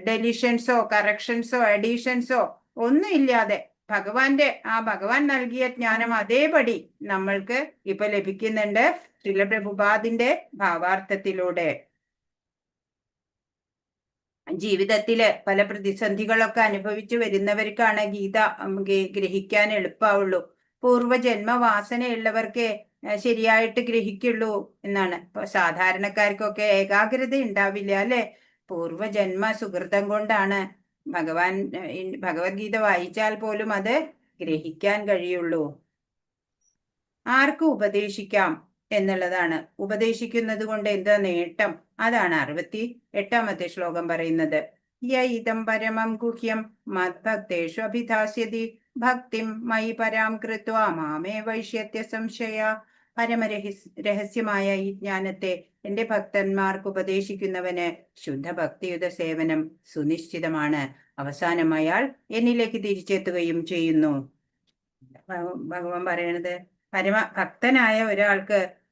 ഡെലിഷൻസോ കറക്ഷൻസോ അഡീഷൻസോ ഒന്നും ഇല്ലാതെ ഭഗവാൻ നൽകിയ ജ്ഞാനം അതേപടി നമ്മൾക്ക് ഇപ്പൊ ലഭിക്കുന്നുണ്ട് ശ്രീല പ്രഭുപാദിന്റെ ഭാവാർത്ഥത്തിലൂടെ. ജീവിതത്തില് പല പ്രതിസന്ധികളൊക്കെ അനുഭവിച്ചു വരുന്നവർക്കാണ് ഗീത ഗ്രഹിക്കാൻ എളുപ്പമാവുള്ളൂ. പൂർവ്വജന്മവാസനയുള്ളവർക്ക് ശരിയായിട്ട് ഗ്രഹിക്കുള്ളൂ എന്നാണ്. ഇപ്പൊ സാധാരണക്കാർക്കൊക്കെ ഏകാഗ്രത ഉണ്ടാവില്ല അല്ലെ. പൂർവ്വജന്മ സുഹൃതം കൊണ്ടാണ് ഭഗവത്ഗീത വായിച്ചാൽ പോലും അത് ഗ്രഹിക്കാൻ കഴിയുള്ളൂ. ആർക്ക് ഉപദേശിക്കാം എന്നുള്ളതാണ്. ഉപദേശിക്കുന്നത് കൊണ്ട് എന്താ നേട്ടം? അതാണ് 68ാമത്തെ ശ്ലോകം പറയുന്നത്. യൈതം പരമം ഗുഹ്യം മദ്ഭക്തേഷു അഭിധാസ്യതി ഭക്തിം മയി പരാം കൃത്വാ മാമേ വൈഷ്യത്യ സംശയ. രഹസ്യമായ ഈ ജ്ഞാനത്തെ എന്റെ ഭക്തന്മാർക്ക് ഉപദേശിക്കുന്നവന് ശുദ്ധഭക്തിയുത സേവനം സുനിശ്ചിതമാണ്. അവസാനം അയാൾ എന്നിലേക്ക് തിരിച്ചെത്തുകയും ചെയ്യുന്നു. ഭഗവാൻ പറയണത്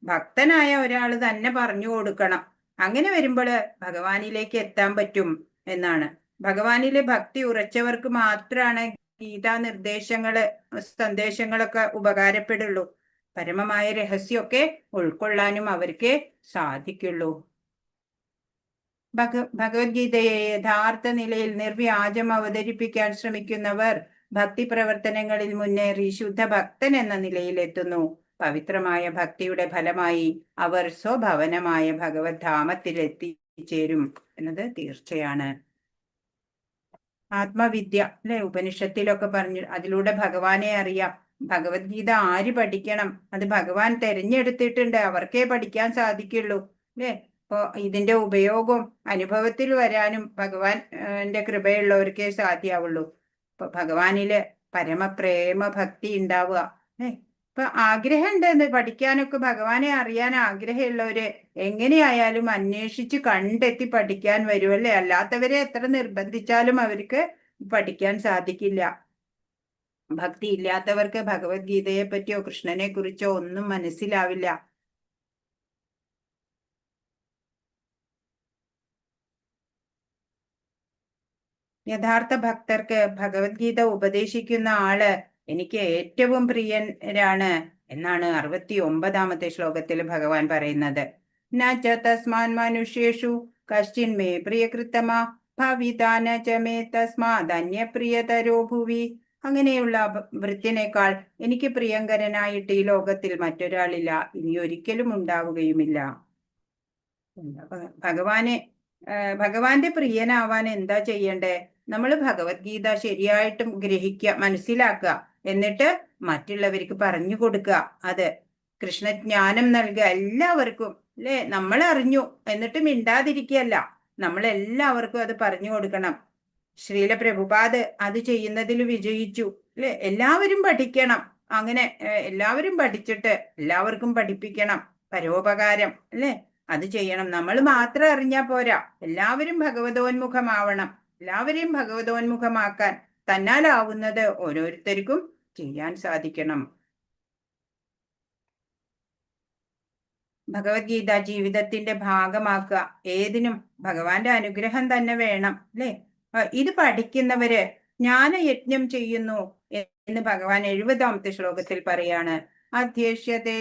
ഭക്തനായ ഒരാൾ തന്നെ പറഞ്ഞു കൊടുക്കണം. അങ്ങനെ വരുമ്പോൾ ഭഗവാനിലേക്ക് എത്താൻ പറ്റും എന്നാണ്. ഭഗവാനിലെ ഭക്തി ഉറച്ചവർക്ക് മാത്രമാണ് ഗീതാ സന്ദേശങ്ങളൊക്കെ ഉപകാരപ്പെടുള്ളൂ. പരമമായ രഹസ്യമൊക്കെ ഉൾക്കൊള്ളാനും അവർക്ക് സാധിക്കുള്ളൂ. ഭഗവത്ഗീതയെ യഥാർത്ഥ നിലയിൽ നിർവ്യാജം അവതരിപ്പിക്കാൻ ശ്രമിക്കുന്നവർ ഭക്തി പ്രവർത്തനങ്ങളിൽ മുന്നേറി ശുദ്ധ ഭക്തൻ എന്ന നിലയിലെത്തുന്നു. പവിത്രമായ ഭക്തിയുടെ ഫലമായി അവർ സ്വഭവനമായ ഭഗവത് ധാമത്തിൽ എത്തിച്ചേരും എന്നത് തീർച്ചയാണ്. ആത്മവിദ്യ അല്ലെ, ഉപനിഷത്തിലൊക്കെ പറഞ്ഞു അതിലൂടെ ഭഗവാനെ അറിയാം. ഭഗവത്ഗീത ആര് പഠിക്കണം? അത് ഭഗവാൻ തെരഞ്ഞെടുത്തിട്ടുണ്ട്, അവർക്കേ പഠിക്കാൻ സാധിക്കുള്ളൂ അല്ലേ? അപ്പോ ഇതിന്റെ ഉപയോഗം അനുഭവത്തിൽ വരാനും ഭഗവാന്റെ കൃപയുള്ളവർക്കേ സാധ്യമാവുള്ളൂ. അപ്പൊ ഭഗവാനില് പരമപ്രേമ ഭക്തി ഉണ്ടാവുക. ഇപ്പൊ ആഗ്രഹം ഉണ്ട് പഠിക്കാനൊക്കെ, ഭഗവാനെ അറിയാൻ ആഗ്രഹമുള്ളവര് എങ്ങനെയായാലും അന്വേഷിച്ച് കണ്ടെത്തി പഠിക്കാൻ വരുമല്ലേ. അല്ലാത്തവരെ എത്ര നിർബന്ധിച്ചാലും അവർക്ക് പഠിക്കാൻ സാധിക്കില്ല. ഭക്തി ഇല്ലാത്തവർക്ക് ഭഗവത്ഗീതയെ പറ്റിയോ കൃഷ്ണനെ കുറിച്ചോ ഒന്നും മനസ്സിലാവില്ല. യഥാർത്ഥ ഭക്തർക്ക് ഭഗവത്ഗീത ഉപദേശിക്കുന്ന ആള് എനിക്ക് ഏറ്റവും പ്രിയരാണ് എന്നാണ് 69ാമത്തെ ശ്ലോകത്തിൽ ഭഗവാൻ പറയുന്നത്. നച തസ്മാൻ മനുഷ്യേഷു കശ്ചിൻ മേ പ്രിയകൃത്തമ ഭവിതാന ച മേ തസ്മാദന്യപ്രിയതരോ ഭുവി. അങ്ങനെയുള്ള വൃത്തിനേക്കാൾ എനിക്ക് പ്രിയങ്കരനായിട്ട് ഈ ലോകത്തിൽ മറ്റൊരാളില്ല, ഇനി ഒരിക്കലും ഉണ്ടാവുകയുമില്ല. ഭഗവാന്റെ പ്രിയനാവാൻ എന്താ ചെയ്യണ്ടേ? നമ്മൾ ഭഗവത്ഗീത ശരിയായിട്ടും ഗ്രഹിക്കുക, മനസ്സിലാക്കുക, എന്നിട്ട് മറ്റുള്ളവർക്ക് പറഞ്ഞു കൊടുക്കുക. അത് കൃഷ്ണജ്ഞാനം നൽകുക എല്ലാവർക്കും അല്ലെ. നമ്മൾ അറിഞ്ഞു എന്നിട്ട് മിണ്ടാതിരിക്കുകയല്ല, നമ്മളെല്ലാവർക്കും അത് പറഞ്ഞു കൊടുക്കണം. ശ്രീല പ്രഭുപാദ് അത് ചെയ്യുന്നതിൽ വിജയിച്ചു അല്ലെ. എല്ലാവരും പഠിക്കണം. അങ്ങനെ എല്ലാവരും പഠിച്ചിട്ട് എല്ലാവർക്കും പഠിപ്പിക്കണം. പരോപകാരം അല്ലെ, അത് ചെയ്യണം. നമ്മൾ മാത്രം അറിഞ്ഞാൽ പോരാ, എല്ലാവരും ഭഗവതോന്മുഖമാവണം. എല്ലാവരെയും ഭഗവതോന്മുഖമാക്കാൻ തന്നാലാവുന്നത് ഓരോരുത്തർക്കും ചെയ്യാൻ സാധിക്കണം. ഭഗവത്ഗീത ജീവിതത്തിന്റെ ഭാഗമാക്കുക. ഏതിനും ഭഗവാന്റെ അനുഗ്രഹം തന്നെ വേണം അല്ലെ. ഇത് പഠിക്കുന്നവര് ജ്ഞാനയജ്ഞം ചെയ്യുന്നു എന്ന് ഭഗവാൻ 70ാമത്തെ ശ്ലോകത്തിൽ പറയാണ്. അധ്യേഷ്യത്തെ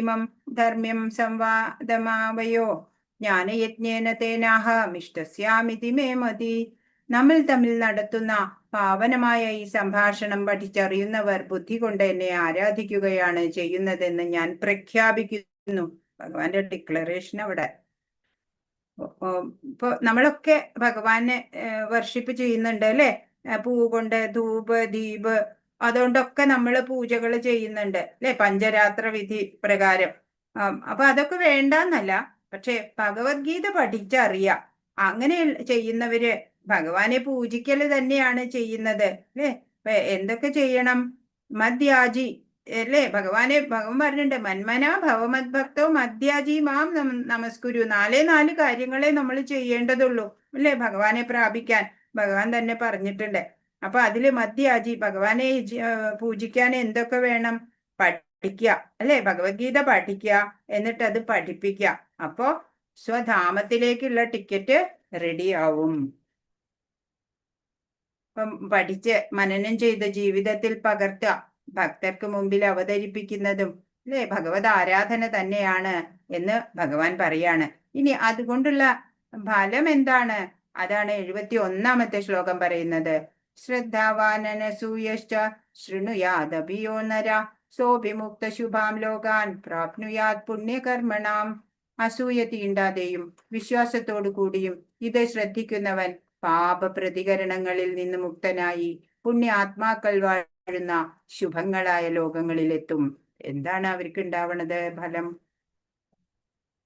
ഇമം ധർമ്മ്യം സംവാദമാവയോ ജ്ഞാനയജ്ഞേന തേനാഹ മിഷ്ടസ്യാമിതി മേ മതി. നമ്മൾ തമ്മിൽ നടത്തുന്ന പാവനമായ ഈ സംഭാഷണം പഠിച്ചറിയുന്നവർ ബുദ്ധി കൊണ്ട് എന്നെ ആരാധിക്കുകയാണ് ചെയ്യുന്നതെന്ന് ഞാൻ പ്രഖ്യാപിക്കുന്നു. ഭഗവാന്റെ ഡിക്ലറേഷൻ അവിടെ. ഇപ്പൊ നമ്മളൊക്കെ ഭഗവാനെ വർഷിപ്പ് ചെയ്യുന്നുണ്ട് അല്ലെ. പൂ കൊണ്ട് ധൂപ് ദീപ് അതുകൊണ്ടൊക്കെ നമ്മൾ പൂജകൾ ചെയ്യുന്നുണ്ട് അല്ലെ, പഞ്ചരാത്ര വിധി പ്രകാരം. അപ്പൊ അതൊക്കെ വേണ്ടെന്നല്ല, പക്ഷെ ഭഗവത്ഗീത പഠിച്ചറിയാം. അങ്ങനെ ചെയ്യുന്നവര് ഭഗവാനെ പൂജിക്കല് തന്നെയാണ് ചെയ്യുന്നത് അല്ലെ. എന്തൊക്കെ ചെയ്യണം? മദ്യാജി അല്ലേ. ഭഗവാൻ പറഞ്ഞിട്ടുണ്ട്, മന്മന ഭവമദ്ഭക്തോ മദ്യാജി മാം നമസ്കുരു. 4 കാര്യങ്ങളെ നമ്മൾ ചെയ്യേണ്ടതുള്ളൂ അല്ലെ ഭഗവാനെ പ്രാപിക്കാൻ. ഭഗവാൻ തന്നെ പറഞ്ഞിട്ടുണ്ട്. അപ്പൊ അതില് മദ്യാജി, ഭഗവാനെ പൂജിക്കാൻ എന്തൊക്കെ വേണം? പഠിക്കുക അല്ലെ. ഭഗവത്ഗീത പഠിക്കുക, എന്നിട്ട് അത് പഠിപ്പിക്കുക. അപ്പോ സ്വധാമത്തിലേക്കുള്ള ടിക്കറ്റ് റെഡി ആവും. ഇപ്പം പഠിച്ച് മനനം ചെയ്ത് ജീവിതത്തിൽ പകർത്തുക, ഭക്തർക്ക് മുമ്പിൽ അവതരിപ്പിക്കുന്നതും അല്ലെ ഭഗവത് ആരാധന തന്നെയാണ് എന്ന് ഭഗവാൻ പറയാണ്. ഇനി അതുകൊണ്ടുള്ള ഫലം എന്താണ്? അതാണ് 71ാമത്തെ ശ്ലോകം പറയുന്നത്. ശ്രദ്ധാവാനനസൂയശ്ച ശൃണുയാദപിയോ നര സോഭിമുക്ത ശുഭാം ലോകാൻ പ്രാപ്നുയാത് പുണ്യകർമ്മണാം. അസൂയ തീണ്ടാതെയും വിശ്വാസത്തോടു കൂടിയും ഇത് ശ്രദ്ധിക്കുന്നവൻ പാപ പ്രതികരണങ്ങളിൽ നിന്ന് മുക്തനായി പുണ്യാത്മാക്കൾ വാഴുന്ന ശുഭങ്ങളായ ലോകങ്ങളിലെത്തും. എന്താണ് അവർക്ക് ഉണ്ടാവണത് ഫലം?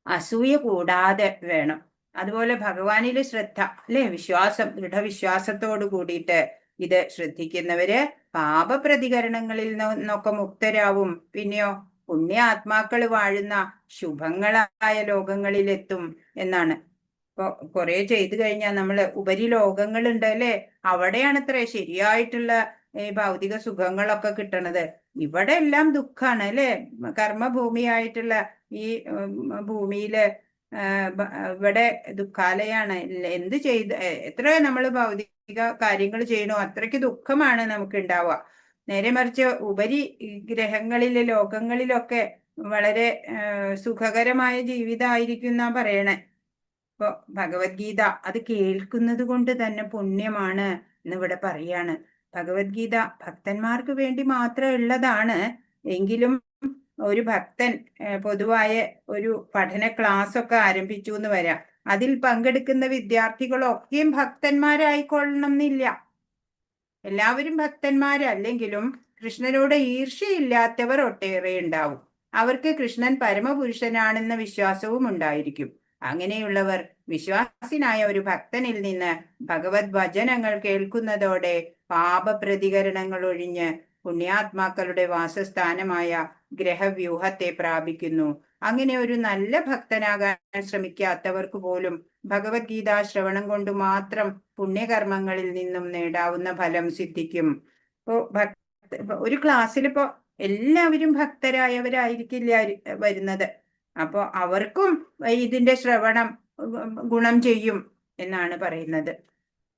അസൂയ കൂടാതെ വേണം. അതുപോലെ ഭഗവാനില് ശ്രദ്ധ അല്ലെ, വിശ്വാസം, ദൃഢവിശ്വാസത്തോട് കൂടിയിട്ട് ഇത് ശ്രദ്ധിക്കുന്നവര് പാപപ്രതികരണങ്ങളിൽ നിന്നൊക്കെ മുക്തരാവും. പിന്നെയോ പുണ്യാത്മാക്കൾ വാഴുന്ന ശുഭങ്ങളായ ലോകങ്ങളിലെത്തും എന്നാണ്. ഇപ്പൊ കുറെ ചെയ്തു കഴിഞ്ഞാൽ നമ്മള് ഉപരി ലോകങ്ങളുണ്ട് അല്ലെ, അവിടെയാണത്രേ ശരിയായിട്ടുള്ള ഈ ഭൗതിക സുഖങ്ങളൊക്കെ കിട്ടണത്. ഇവിടെ എല്ലാം ദുഃഖാണ് അല്ലെ. കർമ്മഭൂമിയായിട്ടുള്ള ഈ ഭൂമിയില് ഇവിടെ ദുഃഖാലയാണ്. എന്ത് ചെയ്ത് എത്ര നമ്മൾ ഭൗതിക കാര്യങ്ങൾ ചെയ്യണോ അത്രയ്ക്ക് ദുഃഖമാണ് നമുക്ക് ഉണ്ടാവുക. നേരെ മറിച്ച് ഉപരി ഗ്രഹങ്ങളിലെ ലോകങ്ങളിലൊക്കെ വളരെ സുഖകരമായ ജീവിതമായിരിക്കും എന്നാ പറയണേ. ഇപ്പൊ ഭഗവത്ഗീത അത് കേൾക്കുന്നത് കൊണ്ട് തന്നെ പുണ്യമാണ് എന്നിവിടെ പറയാണ്. ഭഗവത്ഗീത ഭക്തന്മാർക്ക് വേണ്ടി മാത്രം ഉള്ളതാണ് എങ്കിലും ഒരു ഭക്തൻ പൊതുവായ ഒരു പഠന ക്ലാസ് ഒക്കെ ആരംഭിച്ചു എന്ന് വരാം. അതിൽ പങ്കെടുക്കുന്ന വിദ്യാർത്ഥികളൊക്കെയും ഭക്തന്മാരായിക്കൊള്ളണം എന്നില്ല. എല്ലാവരും ഭക്തന്മാരല്ലെങ്കിലും കൃഷ്ണനോട് ഈർഷ്യയില്ലാത്തവർ ഒട്ടേറെ ഉണ്ടാവും. അവർക്ക് കൃഷ്ണൻ പരമപുരുഷനാണെന്ന വിശ്വാസവും ഉണ്ടായിരിക്കും. അങ്ങനെയുള്ളവർ വിശ്വാസിനായ ഒരു ഭക്തനിൽ നിന്ന് ഭഗവത് വചനങ്ങൾ കേൾക്കുന്നതോടെ പാപപ്രതികരണങ്ങൾ ഒഴിഞ്ഞ് പുണ്യാത്മാക്കളുടെ വാസസ്ഥാനമായ ഗ്രഹവ്യൂഹത്തെ പ്രാപിക്കുന്നു. അങ്ങനെ ഒരു നല്ല ഭക്തനാകാൻ ശ്രമിക്കാത്തവർക്ക് പോലും ഭഗവത്ഗീത ശ്രവണം കൊണ്ട് മാത്രം പുണ്യകർമ്മങ്ങളിൽ നിന്നും നേടാവുന്ന ഫലം സിദ്ധിക്കും. ഒരു ക്ലാസ്സിലിപ്പോ എല്ലാവരും ഭക്തരായവരായിരിക്കില്ല വരുന്നത്. അപ്പോ അവർക്കും ഇതിന്റെ ശ്രവണം ഗുണം ചെയ്യും എന്നാണ് പറയുന്നത്.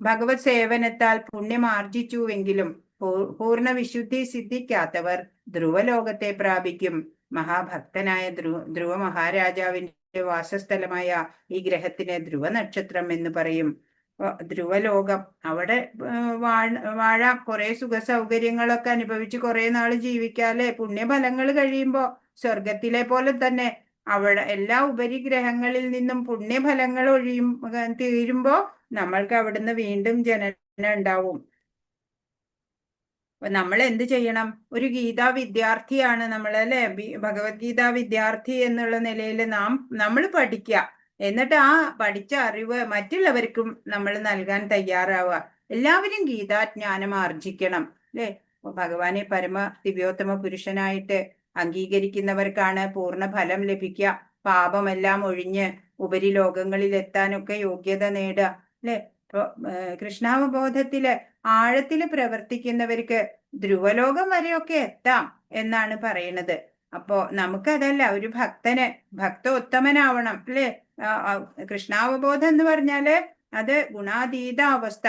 ഭഗവത് സേവനത്താൽ പുണ്യം ആർജിച്ചുവെങ്കിലും പൂർണ്ണ വിശുദ്ധി സിദ്ധിക്കാത്തവർ ധ്രുവലോകത്തെ പ്രാപിക്കും. മഹാഭക്തനായ ധ്രുവ മഹാരാജാവിന്റെ വാസസ്ഥലമായ ഈ ഗ്രഹത്തിന് ധ്രുവ നക്ഷത്രം എന്ന് പറയും. ധ്രുവലോകം, അവിടെ വാഴാം, കുറെ സുഖ സൗകര്യങ്ങളൊക്കെ അനുഭവിച്ച് കുറെ നാള് ജീവിക്കാല്ലേ. പുണ്യഫലങ്ങൾ കഴിയുമ്പോ സ്വർഗത്തിലെ പോലെ തന്നെ അവിടെ എല്ലാ ഉപരിഗ്രഹങ്ങളിൽ നിന്നും പുണ്യഫലങ്ങൾ തീരുമ്പോ നമ്മൾക്ക് അവിടുന്ന് വീണ്ടും ജനനം ഉണ്ടാവും. നമ്മൾ എന്ത് ചെയ്യണം? ഒരു ഗീതാ വിദ്യാർത്ഥിയാണ് നമ്മൾ, അല്ലെ? ഭഗവത്ഗീത വിദ്യാർത്ഥി എന്നുള്ള നിലയിൽ നമ്മൾ പഠിക്കുക. എന്നിട്ട് ആ പഠിച്ച അറിവ് മറ്റുള്ളവർക്കും നമ്മൾ നൽകാൻ തയ്യാറാവുക. എല്ലാവരും ഗീതാജ്ഞാനം ആർജിക്കണം, അല്ലെ? ഭഗവാനെ പരമ ദിവ്യോത്തമ പുരുഷനായിട്ട് അംഗീകരിക്കുന്നവർക്കാണ് പൂർണ്ണ ഫലം ലഭിക്കുക. പാപമെല്ലാം ഒഴിഞ്ഞ് ഉപരിലോകങ്ങളിൽ എത്താനൊക്കെ യോഗ്യത നേടുക, അല്ലെ? ഇപ്പൊ കൃഷ്ണാവബോധത്തില് ആഴത്തില് പ്രവർത്തിക്കുന്നവർക്ക് ധ്രുവലോകം വരെയൊക്കെ എത്താം എന്നാണ് പറയുന്നത്. അപ്പോ നമുക്കതല്ല, ഒരു ഭക്തോത്തമനാവണം, അല്ലെ? കൃഷ്ണാവബോധം എന്ന് പറഞ്ഞാല് അത് ഗുണാതീത അവസ്ഥ.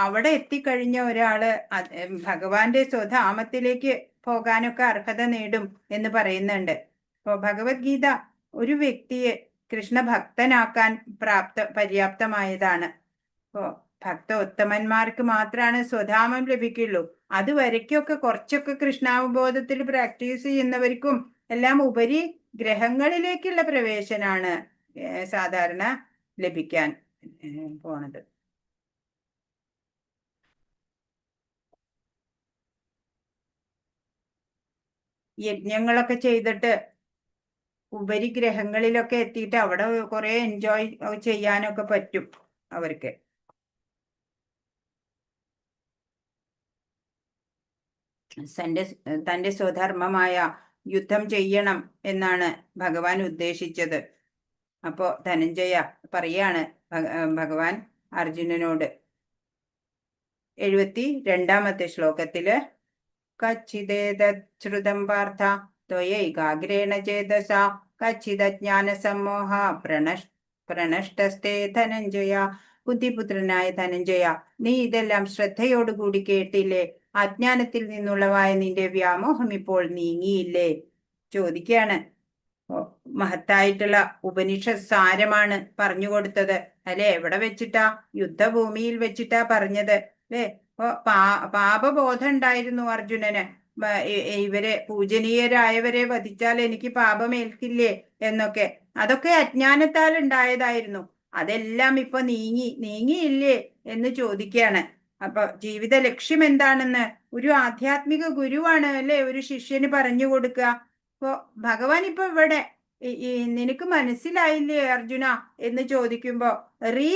അവിടെ എത്തിക്കഴിഞ്ഞ ഒരാള് ഭഗവാന്റെ സ്വധാമത്തിലേക്ക് പോകാനൊക്കെ അർഹത നേടും എന്ന് പറയുന്നുണ്ട്. അപ്പോ ഭഗവത്ഗീത ഒരു വ്യക്തിയെ കൃഷ്ണഭക്തനാക്കാൻ പര്യാപ്തമായതാണ്. അപ്പോ ഭക്തോത്തമന്മാർക്ക് മാത്രമാണ് സ്വധാമം ലഭിക്കുള്ളൂ. അതുവരയ്ക്കൊക്കെ കുറച്ചൊക്കെ കൃഷ്ണാവബോധത്തിൽ പ്രാക്ടീസ് ചെയ്യുന്നവർക്കും എല്ലാം ഉപരി ഗ്രഹങ്ങളിലേക്കുള്ള പ്രവേശനാണ് സാധാരണ ലഭിക്കാൻ പോണത്. യജ്ഞങ്ങളൊക്കെ ചെയ്തിട്ട് ഉപരിഗ്രഹങ്ങളിലൊക്കെ എത്തിയിട്ട് അവിടെ കുറെ എൻജോയ് ചെയ്യാനൊക്കെ പറ്റും അവർക്ക്. തന്റെ സ്വധർമ്മമായ യുദ്ധം ചെയ്യണം എന്നാണ് ഭഗവാൻ ഉദ്ദേശിച്ചത്. അപ്പോ ധനഞ്ജയ പറയാണ് ഭഗവാൻ അർജുനനോട് 72ാമത്തെ ശ്ലോകത്തില്, കച്ചിദേതശ്രുതം പാർത്ഥ ത്വയൈകാഗ്രേണ ചേതസ കച്ചിദജ്ഞാന സമ്മോഹ പ്രണഷ്ടസ്തേ ധനഞ്ജയ. ബുദ്ധിപുത്രനായ ധനഞ്ജയ, നീ ഇതെല്ലാം ശ്രദ്ധയോടുകൂടി കേട്ടില്ലേ? അജ്ഞാനത്തിൽ നിന്നുള്ളവായ നിന്റെ വ്യാമോഹം ഇപ്പോൾ നീങ്ങിയില്ലേ? ചോദിക്കുകയാണ്. മഹത്തായിട്ടുള്ള ഉപനിഷത് സാരമാണ് പറഞ്ഞു കൊടുത്തത്, അല്ലെ? എവിടെ വെച്ചിട്ടാ? യുദ്ധഭൂമിയിൽ വെച്ചിട്ടാ പറഞ്ഞത്, അല്ലെ? പാപബോധം ഉണ്ടായിരുന്നു അർജുനന്. ഇവരെ പൂജനീയരായവരെ വധിച്ചാൽ എനിക്ക് പാപമേൽക്കില്ലേ എന്നൊക്കെ. അതൊക്കെ അജ്ഞാനത്താൽ ഉണ്ടായതായിരുന്നു. അതെല്ലാം ഇപ്പൊ നീങ്ങിയില്ലേ എന്ന് ചോദിക്കുകയാണ്. അപ്പൊ ജീവിത ലക്ഷ്യം എന്താണെന്ന് ഒരു ആധ്യാത്മിക ഗുരുവാണ്, അല്ലെ, ഒരു ശിഷ്യന് പറഞ്ഞു കൊടുക്കുക. അപ്പോ ഭഗവാൻ ഇപ്പൊ ഇവിടെ നിനക്ക് മനസ്സിലായില്ലേ അർജുന എന്ന് ചോദിക്കുമ്പോ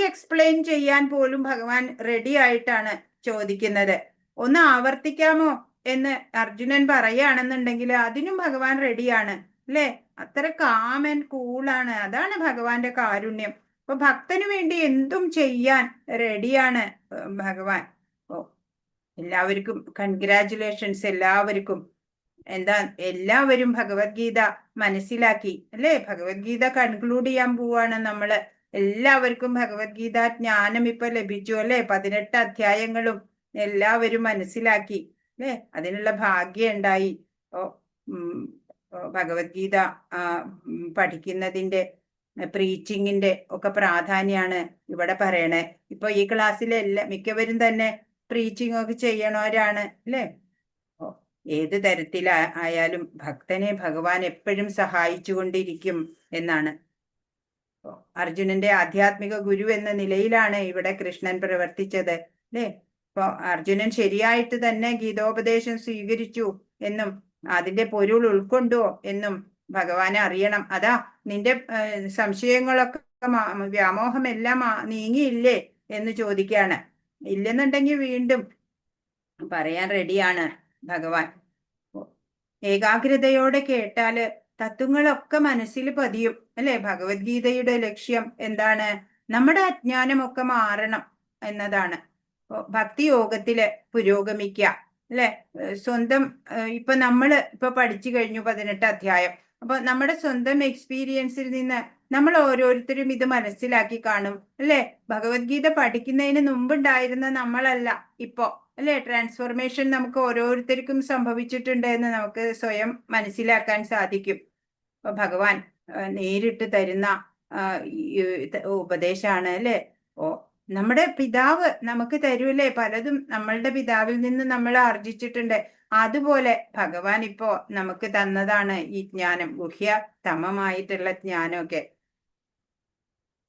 എക്സ്പ്ലെയിൻ ചെയ്യാൻ പോലും ഭഗവാൻ റെഡി ആയിട്ടാണ് ചോദിക്കുന്നത്. ഒന്ന് ആവർത്തിക്കാമോ എന്ന് അർജുനൻ പറയുകയാണെന്നുണ്ടെങ്കിൽ അതിനും ഭഗവാൻ റെഡിയാണ്, അല്ലെ? അത്ര കാമൻ കൂളാണ്. അതാണ് ഭഗവാന്റെ കാരുണ്യം. അപ്പൊ ഭക്തന് വേണ്ടി എന്തും ചെയ്യാൻ റെഡിയാണ് ഭഗവാൻ. എല്ലാവർക്കും കൺഗ്രാറ്റുലേഷൻസ്. എല്ലാവർക്കും എല്ലാവരും ഭഗവത്ഗീത മനസ്സിലാക്കി, അല്ലെ? ഭഗവത്ഗീത കൺക്ലൂഡ് ചെയ്യാൻ പോവാണ് നമ്മള്. എല്ലാവർക്കും ഭഗവത്ഗീത ജ്ഞാനം ഇപ്പൊ ലഭിച്ചു, അല്ലെ? 18 അധ്യായങ്ങളും എല്ലാവരും മനസ്സിലാക്കി, അല്ലെ? അതിനുള്ള ഭാഗ്യം ഉണ്ടായി. ഭഗവത്ഗീത പഠിക്കുന്നതിന്റെ പ്രീച്ചിങ്ങിന്റെ ഒക്കെ പ്രാധാന്യമാണ് ഇവിടെ പറയണേ. ഇപ്പൊ ഈ ക്ലാസ്സിലെ മിക്കവരും തന്നെ പ്രീച്ചിങ് ഒക്കെ ചെയ്യണവരാണ്, അല്ലെ? ഏത് തരത്തിലായാലും ഭക്തനെ ഭഗവാൻ എപ്പോഴും സഹായിച്ചു കൊണ്ടിരിക്കും എന്നാണ്. അർജുനന്റെ ആധ്യാത്മിക ഗുരു എന്ന നിലയിലാണ് ഇവിടെ കൃഷ്ണൻ പ്രവർത്തിച്ചത്, അല്ലെ? ഇപ്പൊ അർജുനൻ ശരിയായിട്ട് തന്നെ ഗീതോപദേശം സ്വീകരിച്ചു എന്നും അതിന്റെ പൊരുൾ ഉൾക്കൊണ്ടോ എന്നും ഭഗവാനെ അറിയണം. അതാ നിന്റെ സംശയങ്ങളൊക്കെ വ്യാമോഹമെല്ലാം നീങ്ങിയില്ലേ എന്ന് ചോദിക്കാണ്. ഇല്ലെന്നുണ്ടെങ്കിൽ വീണ്ടും പറയാൻ റെഡിയാണ് ഭഗവാൻ. ഏകാഗ്രതയോടെ കേട്ടാല് തത്വങ്ങളൊക്കെ മനസ്സിൽ പതിയും അല്ലെ. ഭഗവത്ഗീതയുടെ ലക്ഷ്യം എന്താണ്? നമ്മുടെ അജ്ഞാനമൊക്കെ മാറണം എന്നതാണ്. ഭക്തി യോഗത്തില് പുരോഗമിക്കുക അല്ലെ. സ്വന്തം ഇപ്പൊ പഠിച്ചു കഴിഞ്ഞു 18 അധ്യായം. അപ്പൊ നമ്മുടെ സ്വന്തം എക്സ്പീരിയൻസിൽ നിന്ന് നമ്മൾ ഓരോരുത്തരും ഇത് മനസ്സിലാക്കി കാണും അല്ലെ. ഭഗവത്ഗീത പഠിക്കുന്നതിന് മുമ്പുണ്ടായിരുന്ന നമ്മളല്ല ഇപ്പോ അല്ലെ. ട്രാൻസ്ഫോർമേഷൻ നമുക്ക് ഓരോരുത്തർക്കും സംഭവിച്ചിട്ടുണ്ട് എന്ന് നമുക്ക് സ്വയം മനസ്സിലാക്കാൻ സാധിക്കും. അപ്പൊ ഭഗവാൻ നേരിട്ട് തരുന്ന ഉപദേശമാണ് അല്ലെ. നമ്മുടെ പിതാവ് നമുക്ക് തരൂലേ പലതും. നമ്മളുടെ പിതാവിൽ നിന്ന് നമ്മൾ ആർജിച്ചിട്ടുണ്ട്. അതുപോലെ ഭഗവാൻ ഇപ്പോ നമുക്ക് തന്നതാണ് ഈ ജ്ഞാനം, ഗുഹ്യതമമായിട്ടുള്ള ജ്ഞാനമൊക്കെ.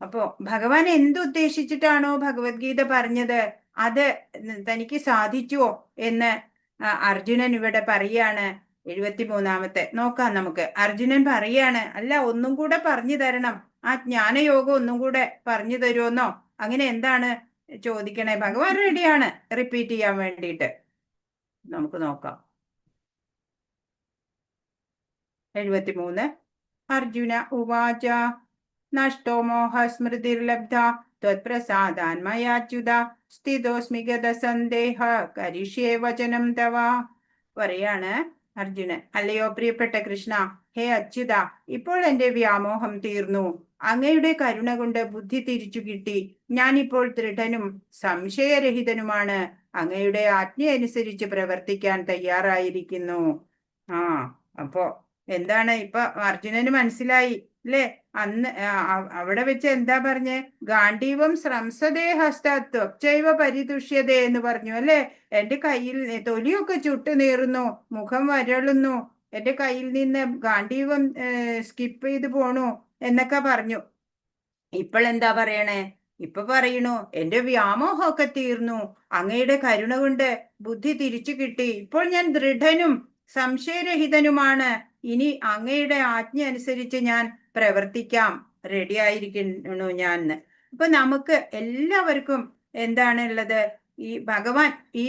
അപ്പോ ഭഗവാൻ എന്തുദ്ദേശിച്ചിട്ടാണോ ഭഗവത്ഗീത പറഞ്ഞത് അത് തനിക്ക് സാധിച്ചുവോ എന്ന് അർജുനൻ ഇവിടെ പറയാണ്. 73 നോക്കാം നമുക്ക്. അർജുനൻ പറയാണ്, അല്ല ഒന്നും കൂടെ പറഞ്ഞു തരണം, ആ ജ്ഞാനയോഗം ഒന്നും കൂടെ പറഞ്ഞു തരുമെന്നോ അങ്ങനെ എന്താണ് ചോദിക്കണേ. ഭഗവാൻ റെഡിയാണ് റിപ്പീറ്റ് ചെയ്യാൻ വേണ്ടിയിട്ട്. നമുക്ക് നോക്കാം. 73 അർജുന ഉവാച നഷ്ടോ മോഹ സ്മൃതിർലബ്ധ ത്വത്പ്രസാദാന്മയാച്യുത സ്ഥിതോസ്മി ഗതസന്ദേഹ കരിഷ്യേ വചനം തവ. പറയാണ് അർജുനൻ, അല്ലയോ പ്രിയപ്പെട്ട കൃഷ്ണ, ഹേ അച്യുത, ഇപ്പോൾ എന്റെ വ്യാമോഹം തീർന്നു. അങ്ങയുടെ കരുണ കൊണ്ട് ബുദ്ധി തിരിച്ചു കിട്ടി. ഞാനിപ്പോൾ ദൃഢനും സംശയരഹിതനുമാണ്. അങ്ങയുടെ ആജ്ഞയനുസരിച്ച് പ്രവർത്തിക്കാൻ തയ്യാറായിരിക്കുന്നു. അപ്പോ എന്താണ് ഇപ്പൊ അർജുനന് മനസ്സിലായി അല്ലേ. അന്ന് അവിടെ വെച്ച് എന്താ പറഞ്ഞേ? ഗാണ്ഡീവം സ്രംസതേ ഹസ്തത്വൈവ പരിതുഷ്യതേ എന്ന് പറഞ്ഞു അല്ലെ. എന്റെ കയ്യിൽ തൊലിയൊക്കെ ചുട്ടു നീറുന്നു, മുഖം വരളുന്നു, എന്റെ കയ്യിൽ നിന്ന് ഗാണ്ഡീവം സ്കിപ്പ് ചെയ്ത് പോണു എന്നൊക്കെ പറഞ്ഞു. ഇപ്പോഴെന്താ പറയണേ? ഇപ്പൊ പറയണു, എന്റെ വ്യാമോഹമൊക്കെ തീർന്നു, അങ്ങയുടെ കരുണ കൊണ്ട് ബുദ്ധി തിരിച്ചു കിട്ടി. ഇപ്പോൾ ഞാൻ ദൃഢനും സംശയരഹിതനുമാണ്. ഇനി അങ്ങയുടെ ആജ്ഞ അനുസരിച്ച് ഞാൻ പ്രവർത്തിക്കാം, റെഡി ആയിരിക്കുന്നു ഞാൻ. അപ്പൊ നമുക്ക് എല്ലാവർക്കും എന്താണ് ഉള്ളത്? ഈ ഭഗവാൻ ഈ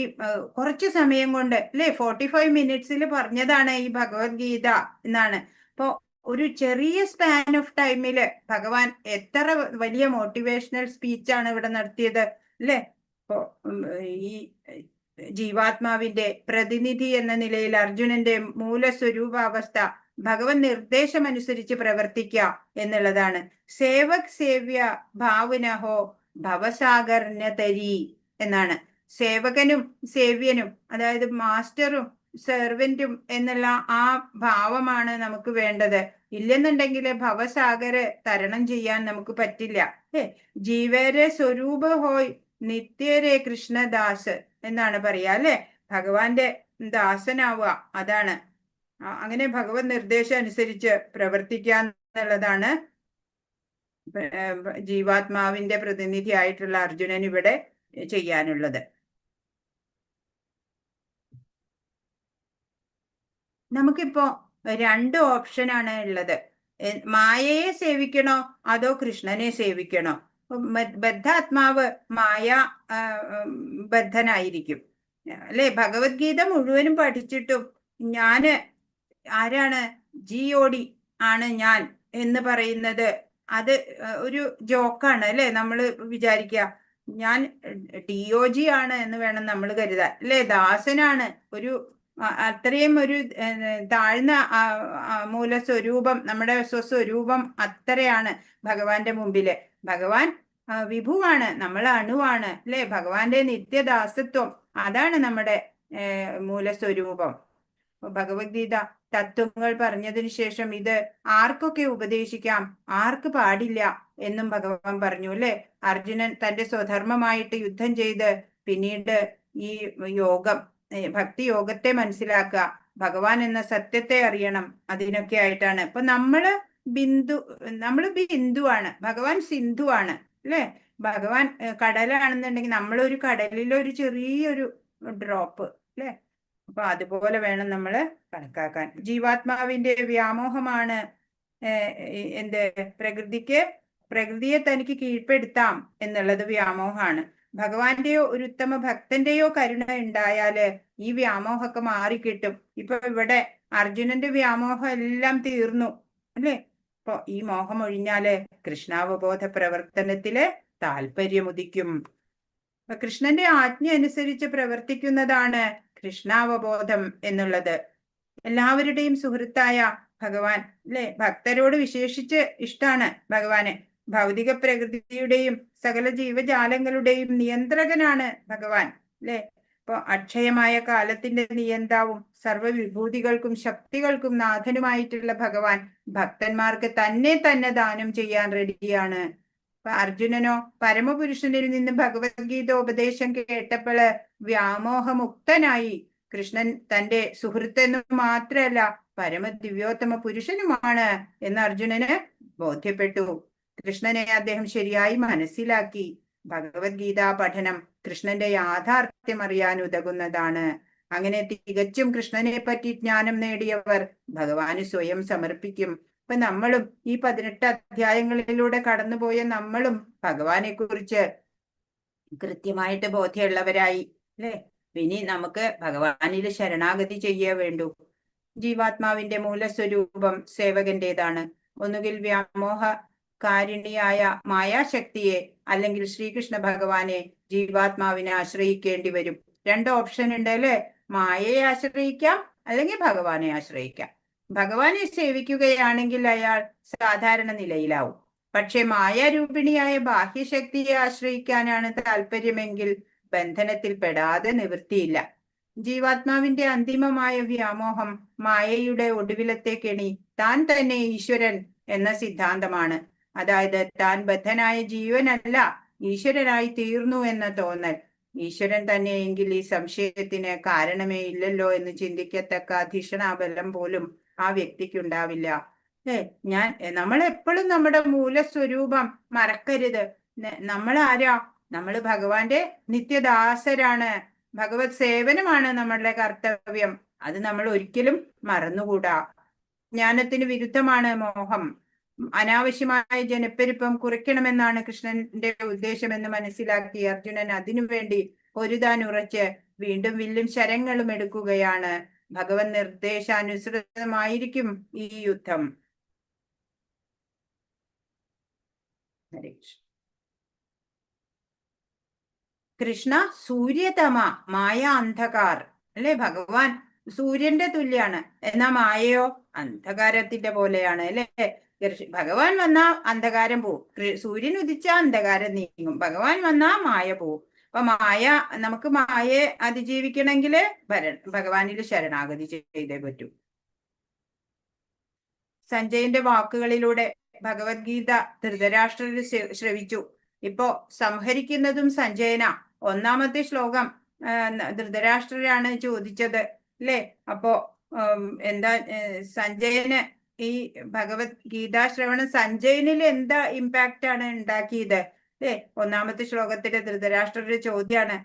കുറച്ചു സമയം കൊണ്ട് അല്ലെ 45 മിനിറ്റ്സിൽ പറഞ്ഞതാണ് ഈ ഭഗവത്ഗീത എന്നാണ്. അപ്പോ ഒരു ചെറിയ സ്പാൻ ഓഫ് ടൈമില് ഭഗവാൻ എത്ര വലിയ മോട്ടിവേഷണൽ സ്പീച്ചാണ് ഇവിടെ നടത്തിയത് അല്ലെ. അപ്പോ ഈ ജീവാത്മാവിന്റെ പ്രതിനിധി എന്ന നിലയിൽ അർജുനന്റെ മൂലസ്വരൂപാവസ്ഥ ഭഗവൻ നിർദ്ദേശമനുസരിച്ച് പ്രവർത്തിക്കുക എന്നുള്ളതാണ്. സേവക് സേവ്യ ഭാവുനഹോ ഭവസാഗർനതരി എന്നാണ്. സേവകനും സേവ്യനും, അതായത് മാസ്റ്ററും സെർവന്റും എന്നുള്ള ആ ഭാവമാണ് നമുക്ക് വേണ്ടത്. ഇല്ലെന്നുണ്ടെങ്കിൽ ഭവസാഗര് തരണം ചെയ്യാൻ നമുക്ക് പറ്റില്ല. ജീവരെ സ്വരൂപ ഹോയ് നിത്യരെ കൃഷ്ണദാസ് എന്നാണ് പറയാ അല്ലെ. ഭഗവാന്റെ ദാസനാവുക, അതാണ്. അങ്ങനെ ഭഗവത് നിർദ്ദേശം അനുസരിച്ച് പ്രവർത്തിക്കുക എന്നുള്ളതാണ് ജീവാത്മാവിന്റെ പ്രതിനിധി ആയിട്ടുള്ള അർജുനൻ ഇവിടെ ചെയ്യാനുള്ളത്. നമുക്കിപ്പോ 2 ഓപ്ഷനാണ് ഉള്ളത്. മായയെ സേവിക്കണോ അതോ കൃഷ്ണനെ സേവിക്കണോ? ബദ്ധാത്മാവ് മായ ബദ്ധനായിരിക്കും അല്ലെ. ഭഗവത്ഗീത മുഴുവനും പഠിച്ചിട്ടും ഞാന് ആരാണ്, GOD ആണ് ഞാൻ എന്ന് പറയുന്നത് അത് ഒരു ജോക്കാണ് അല്ലെ. നമ്മൾ വിചാരിക്കുക ഞാൻ DOG ആണ് എന്ന് വേണം നമ്മൾ കരുതാൻ അല്ലെ. ദാസനാണ്, ഒരു അത്രയും ഒരു താഴ്ന്ന മൂലസ്വരൂപം, നമ്മുടെ സ്വസ്വരൂപം അത്രയാണ് ഭഗവാന്റെ മുമ്പില്. ഭഗവാൻ വിഭുവാണ്, നമ്മൾ അണുവാണ് അല്ലെ. ഭഗവാന്റെ നിത്യദാസത്വം അതാണ് നമ്മുടെ മൂലസ്വരൂപം. ഭഗവത്ഗീത തത്വങ്ങൾ പറഞ്ഞതിന് ശേഷം ഇത് ആർക്കൊക്കെ ഉപദേശിക്കാം, ആർക്ക് പാടില്ല എന്നും ഭഗവാൻ പറഞ്ഞു അല്ലെ. അർജുനൻ തന്റെ സ്വധർമ്മമായിട്ട് യുദ്ധം ചെയ്ത് പിന്നീട് ഈ യോഗം, ഭക്തി യോഗത്തെ മനസ്സിലാക്കുക, ഭഗവാൻ എന്ന സത്യത്തെ അറിയണം, അതിനൊക്കെ ആയിട്ടാണ്. ഇപ്പൊ നമ്മള് ബിന്ദുവാണ്, ഭഗവാൻ സിന്ധുവാണ് അല്ലെ. ഭഗവാൻ കടലാണെന്നുണ്ടെങ്കിൽ നമ്മളൊരു കടലിലൊരു ചെറിയൊരു ഡ്രോപ്പ് അല്ലെ. അപ്പൊ അതുപോലെ വേണം നമ്മൾ കണക്കാക്കാൻ. ജീവാത്മാവിന്റെ വ്യാമോഹമാണ് എന്ത് പ്രകൃതിയെ തനിക്ക് കീഴ്പ്പെടുത്താം എന്നുള്ളത് വ്യാമോഹമാണ്. ഭഗവാന്റെയോ ഒരു ഉത്തമ ഭക്തന്റെയോ കരുണ ഉണ്ടായാല് ഈ വ്യാമോഹമൊക്കെ മാറിക്കിട്ടും. ഇപ്പൊ ഇവിടെ അർജുനന്റെ വ്യാമോഹം എല്ലാം തീർന്നു അല്ലെ. അപ്പൊ ഈ മോഹം ഒഴിഞ്ഞാല് കൃഷ്ണാവബോധ പ്രവർത്തനത്തില് താല്പര്യമുദിക്കും. കൃഷ്ണന്റെ ആജ്ഞ അനുസരിച്ച് പ്രവർത്തിക്കുന്നതാണ് കൃഷ്ണാവബോധം എന്നുള്ളത്. എല്ലാവരുടെയും സുഹൃത്തായ ഭഗവാൻ അല്ലെ, ഭക്തരോട് വിശേഷിച്ച് ഇഷ്ടാണ് ഭഗവാന്. ഭൗതിക പ്രകൃതിയുടെയും സകല ജീവജാലങ്ങളുടെയും നിയന്ത്രകനാണ് ഭഗവാൻ അല്ലെ. ഇപ്പൊ അക്ഷയമായ കാലത്തിന്റെ നിയന്താവും സർവവിഭൂതികൾക്കും ശക്തികൾക്കും നാഥനുമായിട്ടുള്ള ഭഗവാൻ ഭക്തന്മാർക്ക് തന്നെ ദാനം ചെയ്യാൻ റെഡിയാണ്. അർജുനനോ പരമപുരുഷനിൽ നിന്ന് ഭഗവത്ഗീത ഉപദേശം കേട്ടപ്പോള് വ്യാമോഹമുക്തനായി. കൃഷ്ണൻ തന്റെ സുഹൃത്തെന്ന് മാത്രമല്ല പരമദിവ്യോത്തമ പുരുഷനുമാണ് എന്ന് അർജുനന് ബോധ്യപ്പെട്ടു. കൃഷ്ണനെ അദ്ദേഹം ശരിയായി മനസ്സിലാക്കി. ഭഗവത്ഗീതാ പഠനം കൃഷ്ണന്റെ യാഥാർത്ഥ്യം അറിയാൻ ഉതകുന്നതാണ്. അങ്ങനെ തികച്ചും കൃഷ്ണനെ പറ്റി ജ്ഞാനം നേടിയവർ ഭഗവാന് സ്വയം സമർപ്പിക്കും. ഇപ്പൊ നമ്മളും ഈ 18 അധ്യായങ്ങളിലൂടെ കടന്നുപോയ നമ്മളും ഭഗവാനെ കുറിച്ച് കൃത്യമായിട്ട് ബോധ്യമുള്ളവരായി അല്ലെ. ഇനി നമുക്ക് ഭഗവാനിൽ ശരണാഗതി ചെയ്യേ വേണ്ടൂ. ജീവാത്മാവിന്റെ മൂലസ്വരൂപം സേവകന്റേതാണ്. ഒന്നുകിൽ വ്യാമോഹ കാരിണിയായ മായാശക്തിയെ അല്ലെങ്കിൽ ശ്രീകൃഷ്ണ ഭഗവാനെ ജീവാത്മാവിനെ ആശ്രയിക്കേണ്ടി വരും. 2 ഓപ്ഷൻ ഉണ്ട് അല്ലെ. മായയെ ആശ്രയിക്കാം അല്ലെങ്കിൽ ഭഗവാനെ ആശ്രയിക്കാം. ഭഗവാനെ സേവിക്കുകയാണെങ്കിൽ അയാൾ സാധാരണ നിലയിലാവും. പക്ഷെ മായാരൂപിണിയായ ബാഹ്യശക്തിയെ ആശ്രയിക്കാനാണ് താല്പര്യമെങ്കിൽ ബന്ധനത്തിൽ പെടാതെ നിവൃത്തിയില്ല. ജീവാത്മാവിന്റെ അന്തിമമായ വ്യാമോഹം മായയുടെ ഒടുവിലത്തെ കെണി താൻ തന്നെ ഈശ്വരൻ എന്ന സിദ്ധാന്തമാണ്. അതായത് താൻ ബദ്ധനായ ജീവനല്ല, ഈശ്വരനായി തീർന്നു എന്ന തോന്നൽ. ഈശ്വരൻ തന്നെയെങ്കിൽ ഈ സംശയത്തിന് കാരണമേ ഇല്ലല്ലോ എന്ന് ചിന്തിക്കത്തക്ക അധിഷണാബലം പോലും ആ വ്യക്തിക്കുണ്ടാവില്ല. നമ്മൾ എപ്പോഴും നമ്മുടെ മൂലസ്വരൂപം മറക്കരുത്. നമ്മൾ ആരാ? നമ്മൾ ഭഗവാന്റെ നിത്യദാസരാണ്. ഭഗവത് സേവനമാണ് നമ്മളുടെ കർത്തവ്യം. അത് നമ്മൾ ഒരിക്കലും മറന്നുകൂടാ. ജ്ഞാനത്തിന് വിരുദ്ധമാണ് മോഹം. അനാവശ്യമായ ജനപ്പെരുപ്പം കുറയ്ക്കണമെന്നാണ് കൃഷ്ണന്റെ ഉദ്ദേശമെന്ന് മനസ്സിലാക്കി അർജുനൻ അതിനുവേണ്ടി പൊരുതാൻ ഉറച്ച് വീണ്ടും വില്ലും ശരങ്ങളും എടുക്കുകയാണ്. ഭഗവത് നിർദ്ദേശാനുസൃതമായിരിക്കും ഈ യുദ്ധം. കൃഷ്ണ സൂര്യതമ മായ അന്ധകാർ അല്ലെ. ഭഗവാൻ സൂര്യന്റെ തുല്യാണ്, എന്നാ മായയോ അന്ധകാരത്തിന്റെ പോലെയാണ് അല്ലെ. ഭഗവാൻ വന്നാ അന്ധകാരം പോവും, സൂര്യൻ ഉദിച്ചാ അന്ധകാരം നീങ്ങും, ഭഗവാൻ വന്നാ മായ പോവും. അപ്പൊ നമുക്ക് മായയെ അതിജീവിക്കണമെങ്കിൽ ഭഗവാനിൽ ശരണാഗതി ചെയ്തേ പറ്റൂ. സഞ്ജയന്റെ വാക്കുകളിലൂടെ ഭഗവത്ഗീത ധൃതരാഷ്ട്രര് ശ്രവിച്ചു. ഇപ്പോ സംഹരിക്കുന്നതും സഞ്ജയന. 1-ാമത്തെ ശ്ലോകം ധൃതരാഷ്ട്രരാണ് ചോദിച്ചത് അല്ലെ. അപ്പോ എന്താ സഞ്ജയന് ഈ ഭഗവത്ഗീതാ ശ്രവണം സഞ്ജയനിൽ എന്താ ഇമ്പാക്റ്റ് ആണ് ഉണ്ടാക്കിയത് അല്ലെ. 1-ാമത്തെ ശ്ലോകത്തിലെ ധൃതരാഷ്ട്രരുടെ ചോദ്യമാണ്.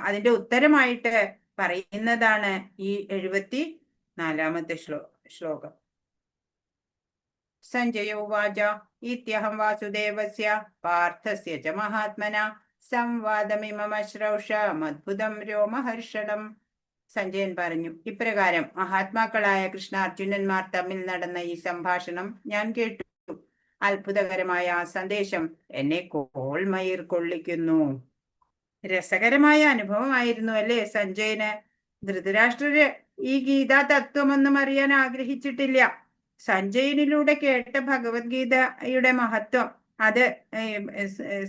അതിന്റെ ഉത്തരമായിട്ട് പറയുന്നതാണ് ഈ 74-ാമത്തെ ശ്ലോകം. സഞ്ജയ ഉവാച ഇത്യഹം വാസുദേവസ്യ പാർത്ഥസ്യ ച മഹാത്മന സംവാദമിമശ്രൗഷമദ്ഭുതം രോമഹർഷണം. സഞ്ജയൻ പറഞ്ഞു, ഇപ്രകാരം മഹാത്മാക്കളായ കൃഷ്ണാർജുനന്മാർ തമ്മിൽ നടന്ന ഈ സംഭാഷണം ഞാൻ കേട്ടു. അത്ഭുതകരമായ ആ സന്ദേശം എന്നെ കോൾമയിർ കൊള്ളിക്കുന്നു. രസകരമായ അനുഭവമായിരുന്നു അല്ലേ സഞ്ജയന്. ധൃതരാഷ്ട്രര് ഈ ഗീതാ തത്വമൊന്നും അറിയാൻ ആഗ്രഹിച്ചിട്ടില്ല. സഞ്ജയനിലൂടെ കേട്ട ഭഗവത്ഗീതയുടെ മഹത്വം അത്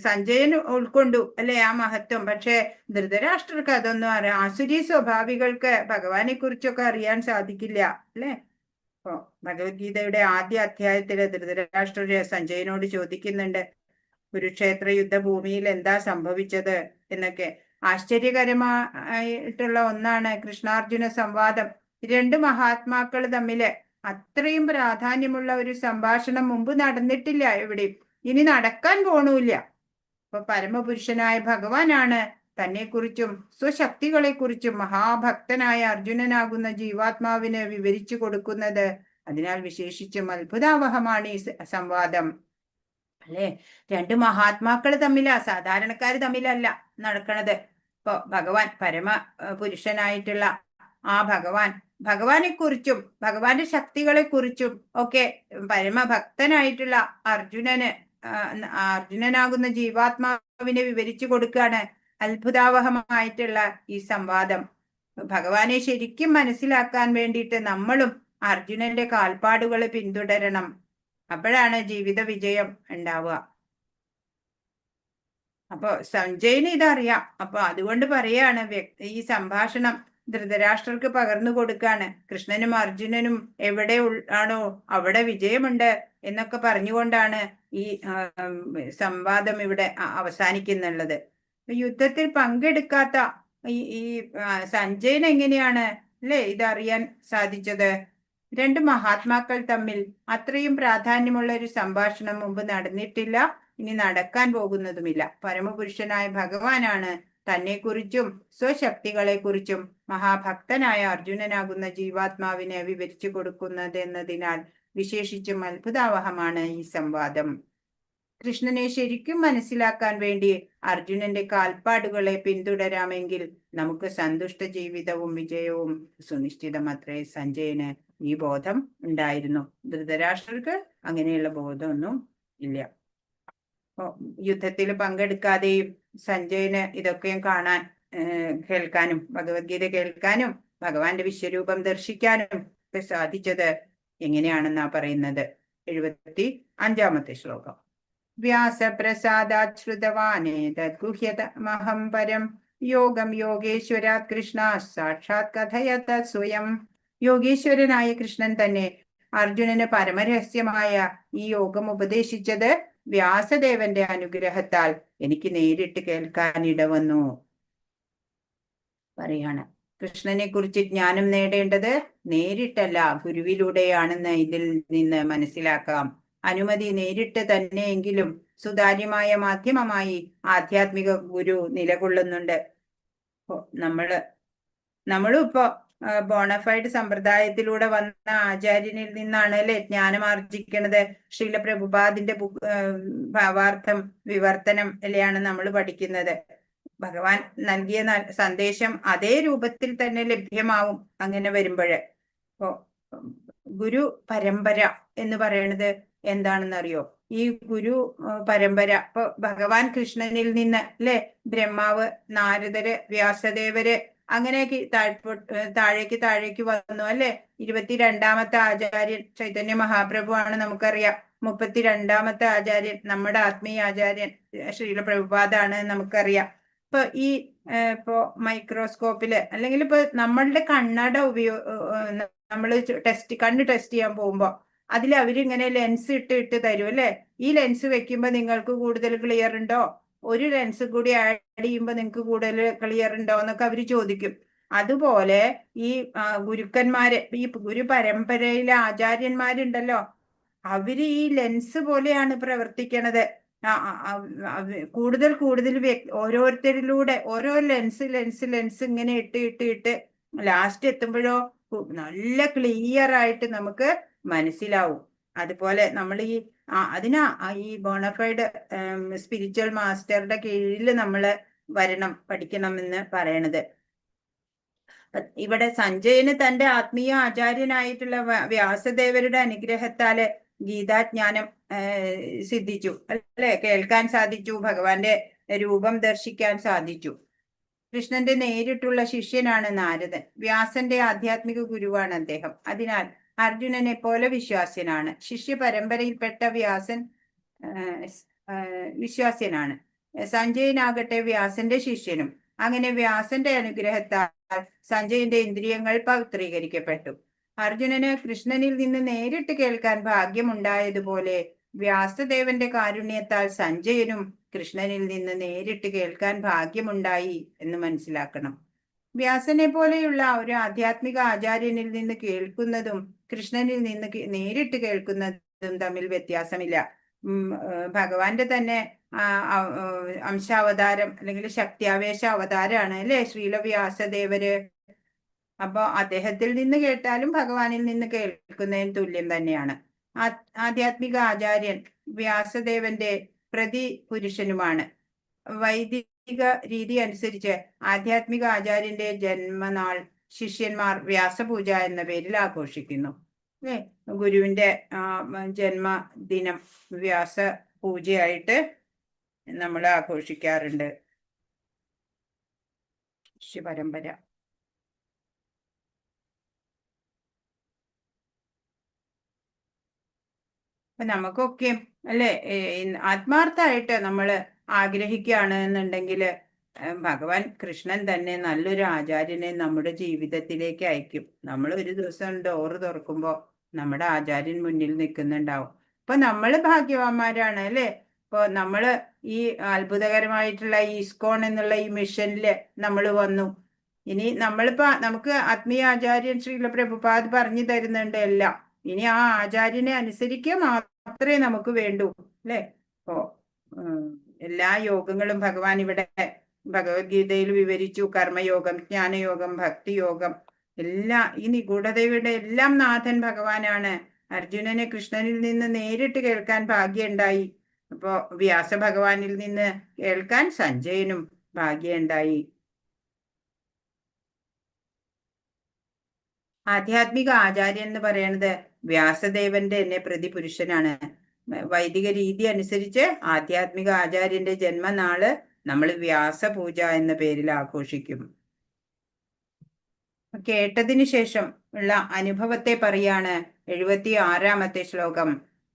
സഞ്ജയൻ ഉൾക്കൊണ്ടു അല്ലെ, ആ മഹത്വം. പക്ഷെ ധൃതരാഷ്ട്രർക്ക് അതൊന്നും അറിയാം. ആസുരി സ്വഭാവികൾക്ക് ഭഗവാനെ കുറിച്ചൊക്കെ അറിയാൻ സാധിക്കില്ല അല്ലെ. അപ്പോ ഭഗവത്ഗീതയുടെ ആദ്യ അധ്യായത്തില് ധൃതരാഷ്ട്രര് സഞ്ജയനോട് ചോദിക്കുന്നുണ്ട്, കുരുക്ഷേത്ര യുദ്ധഭൂമിയിൽ എന്താ സംഭവിച്ചത് എന്നൊക്കെ. ആശ്ചര്യകരമായിട്ടുള്ള ഒന്നാണ് കൃഷ്ണാർജുന സംവാദം. 2 മഹാത്മാക്കൾ തമ്മില് അത്രയും പ്രാധാന്യമുള്ള ഒരു സംഭാഷണം മുമ്പ് നടന്നിട്ടില്ല എവിടെയും, ഇനി നടക്കാൻ പോണൂല്ല. അപ്പൊ പരമപുരുഷനായ ഭഗവാനാണ് തന്നെക്കുറിച്ചും സ്വശക്തികളെക്കുറിച്ചും മഹാഭക്തനായ അർജുനനാകുന്ന ജീവാത്മാവിന് വിവരിച്ചു കൊടുക്കുന്നത്. അതിനാൽ വിശേഷിച്ചും അത്ഭുതാവഹമാണ് ഈ സംവാദം. അല്ലേ? രണ്ട് മഹാത്മാക്കൾ തമ്മിലാ, സാധാരണക്കാർ തമ്മിലല്ല നടക്കണത്. ഇപ്പൊ ഭഗവാൻ പരമ പുരുഷനായിട്ടുള്ള ആ ഭഗവാനെ കുറിച്ചും ഭഗവാന്റെ ശക്തികളെ കുറിച്ചും ഒക്കെ പരമഭക്തനായിട്ടുള്ള അർജുനനാകുന്ന ജീവാത്മാവിനെ വിവരിച്ചു കൊടുക്കുകയാണ്. അത്ഭുതാവഹമായിട്ടുള്ള ഈ സംവാദം ഭഗവാനെ ശരിക്കും മനസ്സിലാക്കാൻ വേണ്ടിയിട്ട് നമ്മളും അർജുനന്റെ കാൽപ്പാടുകളെ പിന്തുടരണം. അപ്പോഴാണ് ജീവിത വിജയം ഉണ്ടാവുക. അപ്പൊ സഞ്ജയിന് ഇതറിയാം. അപ്പൊ അതുകൊണ്ട് പറയാണ്, ഈ സംഭാഷണം ധൃതരാഷ്ട്രർക്ക് പകർന്നു കൊടുക്കാണ്. കൃഷ്ണനും അർജുനനും എവിടെ ആണോ അവിടെ വിജയമുണ്ട് എന്നൊക്കെ പറഞ്ഞുകൊണ്ടാണ് ഈ സംവാദം ഇവിടെ അവസാനിക്കുന്നുള്ളത്. യുദ്ധത്തിൽ പങ്കെടുക്കാത്ത ഈ സഞ്ജയന് എങ്ങനെയാണ് അല്ലേ ഇതറിയാൻ സാധിച്ചത്? രണ്ട് മഹാത്മാക്കൾ തമ്മിൽ അത്രയും പ്രാധാന്യമുള്ള ഒരു സംഭാഷണം മുമ്പ് നടന്നിട്ടില്ല, ഇനി നടക്കാൻ പോകുന്നതുമില്ല. പരമപുരുഷനായ ഭഗവാനാണ് തന്നെക്കുറിച്ചും സ്വശക്തികളെക്കുറിച്ചും മഹാഭക്തനായ അർജുനനാകുന്ന ജീവാത്മാവിനെ വിവരിച്ചു കൊടുക്കുന്നത് എന്നതിനാൽ വിശേഷിച്ചും അത്ഭുതാവഹമാണ് ഈ സംവാദം. കൃഷ്ണനെ ശരിക്കും മനസ്സിലാക്കാൻ വേണ്ടി അർജുനന്റെ കാൽപ്പാടുകളെ പിന്തുടരാമെങ്കിൽ നമുക്ക് സന്തുഷ്ട ജീവിതവും വിജയവും സുനിശ്ചിതമത്രേ. സഞ്ജയന് ഈ ബോധം ഉണ്ടായിരുന്നു. ധൃതരാഷ്ട്രർക്ക് അങ്ങനെയുള്ള ബോധമൊന്നും ഇല്ല. യുദ്ധത്തിൽ പങ്കെടുക്കാതെയും സഞ്ജയന് ഇതൊക്കെയും കാണാൻ കേൾക്കാനും ഭഗവത്ഗീത കേൾക്കാനും ഭഗവാന്റെ വിശ്വരൂപം ദർശിക്കാനും ഒക്കെ സാധിച്ചത് എങ്ങനെയാണെന്നാ പറയുന്നത്. 75-ാമത്തെ ശ്ലോകം. വ്യാസപ്രസാദാത് ശ്രുതവാനേതദ്ഗുഹ്യമഹം പരം യോഗം യോഗേശ്വരാത് കൃഷ്ണ സാക്ഷാത് കഥയത സ്വയം. യോഗേശ്വരനായ കൃഷ്ണൻ തന്നെ അർജുനന് പരമരഹസ്യമായ ഈ യോഗം ഉപദേശിച്ചത് വ്യാസദേവന്റെ അനുഗ്രഹത്താൽ എനിക്ക് നേരിട്ട് കേൾക്കാൻ ഇടവന്നു. പറയാണ്, കൃഷ്ണനെ കുറിച്ച് ജ്ഞാനം നേടേണ്ടത് നേരിട്ടല്ല ഗുരുവിലൂടെയാണെന്ന് ഇതിൽ നിന്ന് മനസ്സിലാക്കാം. അനുമതി നേരിട്ട് തന്നെയെങ്കിലും സുതാര്യമായ മാധ്യമമായി ആധ്യാത്മിക ഗുരു നിലകൊള്ളുന്നുണ്ട്. നമ്മളും ഇപ്പോ ബോണഫൈഡ് സമ്പ്രദായത്തിലൂടെ വന്ന ആചാര്യനിൽ നിന്നാണ് അല്ലെ ജ്ഞാനം ആർജിക്കണത്. ശ്രീല പ്രഭുപാദിന്റെ ഭാവാർത്ഥം വിവർത്തനം അല്ലെയാണ് നമ്മൾ പഠിക്കുന്നത്. ഭഗവാൻ നൽകിയ സന്ദേശം അതേ രൂപത്തിൽ തന്നെ ലഭ്യമാവും അങ്ങനെ വരുമ്പോഴ്. ഇപ്പോ ഗുരു പരമ്പര എന്ന് പറയുന്നത് എന്താണെന്നറിയോ? ഈ ഗുരു പരമ്പര ഇപ്പൊ ഭഗവാൻ കൃഷ്ണനിൽ നിന്ന് അല്ലെ ബ്രഹ്മാവ്, നാരദര്, വ്യാസദേവര് അങ്ങനെയൊക്കെ താഴേക്ക് വന്നു അല്ലെ. 22-ാമത്തെ ആചാര്യൻ ചൈതന്യ മഹാപ്രഭു ആണ് നമുക്കറിയാം. 32-ാമത്തെ ആചാര്യൻ നമ്മുടെ ആത്മീയ ആചാര്യൻ ശ്രീല പ്രഭുപാദാണ് നമുക്കറിയാം. ഇപ്പൊ ഈ മൈക്രോസ്കോപ്പില് അല്ലെങ്കിൽ ഇപ്പൊ നമ്മളുടെ കണ്ണട നമ്മള് കണ്ണ് ടെസ്റ്റ് ചെയ്യാൻ പോകുമ്പോ അതിൽ അവരിങ്ങനെ ലെൻസ് ഇട്ട് തരും അല്ലെ. ഈ ലെൻസ് വെക്കുമ്പോ നിങ്ങൾക്ക് കൂടുതൽ ക്ലിയർ ഉണ്ടോ, ഒരു ലെൻസ് കൂടി ആഡ് ചെയ്യുമ്പോൾ നിങ്ങൾക്ക് കൂടുതൽ ക്ലിയർ ഉണ്ടോ എന്നൊക്കെ അവര് ചോദിക്കും. അതുപോലെ ഈ ഗുരുക്കന്മാര്, ഈ ഗുരു പരമ്പരയിലെ ആചാര്യന്മാരുണ്ടല്ലോ, അവര് ഈ ലെൻസ് പോലെയാണ് പ്രവർത്തിക്കണത്. കൂടുതൽ ഓരോരുത്തരിലൂടെ ഓരോ ലെൻസ് ഇങ്ങനെ ഇട്ട് ലാസ്റ്റ് എത്തുമ്പോഴോ നല്ല ക്ലിയർ ആയിട്ട് നമുക്ക് മനസ്സിലാവും. അതുപോലെ നമ്മൾ ഈ ബോണഫൈഡ് സ്പിരിച്വൽ മാസ്റ്ററുടെ കീഴിൽ നമ്മൾ പഠിക്കണം എന്ന് പറയണത്. ഇവിടെ സഞ്ജയന് തന്റെ ആത്മീയ ആചാര്യനായിട്ടുള്ള വ്യാസദേവരുടെ അനുഗ്രഹത്താല് ഗീതാജ്ഞാനം സിദ്ധിച്ചു അല്ലെ, കേൾക്കാൻ സാധിച്ചു, ഭഗവാന്റെ രൂപം ദർശിക്കാൻ സാധിച്ചു. കൃഷ്ണന്റെ നേരിട്ടുള്ള ശിഷ്യനാണ് നാരദൻ. വ്യാസന്റെ ആധ്യാത്മിക ഗുരുവാണ് അദ്ദേഹം. അതിനാൽ അർജുനനെ പോലെ വിശ്വാസ്യനാണ്. ശിഷ്യ പരമ്പരയിൽപ്പെട്ട വ്യാസൻ വിശ്വാസ്യനാണ്. സഞ്ജയനാകട്ടെ വ്യാസന്റെ ശിഷ്യനും. അങ്ങനെ വ്യാസന്റെ അനുഗ്രഹത്താൽ സഞ്ജയന്റെ ഇന്ദ്രിയങ്ങൾ പവിത്രീകരിക്കപ്പെട്ടു. അർജുനന് കൃഷ്ണനിൽ നിന്ന് നേരിട്ട് കേൾക്കാൻ ഭാഗ്യമുണ്ടായതുപോലെ വ്യാസദേവന്റെ കാരുണ്യത്താൽ സഞ്ജയനും കൃഷ്ണനിൽ നിന്ന് നേരിട്ട് കേൾക്കാൻ ഭാഗ്യമുണ്ടായി എന്ന് മനസ്സിലാക്കണം. വ്യാസനെ പോലെയുള്ള ഒരു ആധ്യാത്മിക ആചാര്യനിൽ നിന്ന് കേൾക്കുന്നതും കൃഷ്ണനിൽ നിന്ന് നേരിട്ട് കേൾക്കുന്നതും തമ്മിൽ വ്യത്യാസമില്ല. ഭഗവാന്റെ തന്നെ അംശാവതാരം അല്ലെങ്കിൽ ശക്തിയാവേശ അവതാരമാണ് അല്ലെ ശ്രീല വ്യാസദേവര്. അപ്പൊ അദ്ദേഹത്തിൽ നിന്ന് കേട്ടാലും ഭഗവാനിൽ നിന്ന് കേൾക്കുന്നതിന് തുല്യം തന്നെയാണ്. ആധ്യാത്മിക ആചാര്യൻ വ്യാസദേവന്റെ പ്രതിപുരുഷനുമാണ്. വൈദിക രീതി അനുസരിച്ച് ആധ്യാത്മിക ആചാര്യന്റെ ജന്മനാൾ ശിഷ്യന്മാർ വ്യാസപൂജ എന്ന പേരിൽ ആഘോഷിക്കുന്നു. അല്ലേ? ഗുരുവിന്റെ ജന്മദിനം വ്യാസ പൂജയായിട്ട് നമ്മൾ ആഘോഷിക്കാറുണ്ട്. ശിവപരമ്പര. അപ്പൊ നമുക്കൊക്കെ അല്ലെ ആത്മാർത്ഥമായിട്ട് നമ്മൾ ആഗ്രഹിക്കുകയാണ് എന്നുണ്ടെങ്കിൽ ഭഗവാൻ കൃഷ്ണൻ തന്നെ നല്ലൊരു ആചാര്യനെ നമ്മുടെ ജീവിതത്തിലേക്ക് അയക്കും. നമ്മൾ ഒരു ദിവസം ഡോറ് തുറക്കുമ്പോൾ നമ്മുടെ ആചാര്യൻ മുന്നിൽ നിൽക്കുന്നുണ്ടാവും. അപ്പൊ നമ്മൾ ഭാഗ്യവാന്മാരാണ് അല്ലെ. ഇപ്പൊ നമ്മള് ഈ അത്ഭുതകരമായിട്ടുള്ള ഈ ഇസ്കോൺ എന്നുള്ള ഈ മിഷനില് നമ്മൾ വന്നു. ഇനി നമ്മളിപ്പോ നമുക്ക് ആത്മീയ ആചാര്യൻ ശ്രീല പ്രഭുപാദ് പറഞ്ഞു തരുന്നുണ്ട് എല്ലാം. ഇനി ആ ആചാര്യനെ അനുസരിക്കുക മാത്രമേ നമുക്ക് വേണ്ടൂ അല്ലെ. ഇപ്പോ എല്ലാ യോഗങ്ങളും ഭഗവാൻ ഇവിടെ ഭഗവത്ഗീതയിൽ വിവരിച്ചു. കർമ്മയോഗം, ജ്ഞാനയോഗം, ഭക്തിയോഗം, ഈ നിഗൂഢതയുടെ എല്ലാം നാഥൻ ഭഗവാനാണ്. അർജുനന് കൃഷ്ണനിൽ നിന്ന് നേരിട്ട് കേൾക്കാൻ ഭാഗ്യമുണ്ടായി. അപ്പോ വ്യാസഭഗവാനിൽ നിന്ന് കേൾക്കാൻ സഞ്ജയനും ഭാഗ്യമുണ്ടായി. ആധ്യാത്മിക ആചാര്യൻ എന്ന് പറയുന്നത് വ്യാസദേവന്റെ തന്നെ പ്രതിപുരുഷനാണ്. വൈദിക രീതി അനുസരിച്ച് ആധ്യാത്മിക ആചാര്യന്റെ ജന്മനാള് നമ്മൾ വ്യാസപൂജ എന്ന പേരിൽ ആഘോഷിക്കും. കേട്ടതിന് ശേഷം ഉള്ള അനുഭവത്തെ പറയാണ് 76-ാമത്തെ ശ്ലോകം.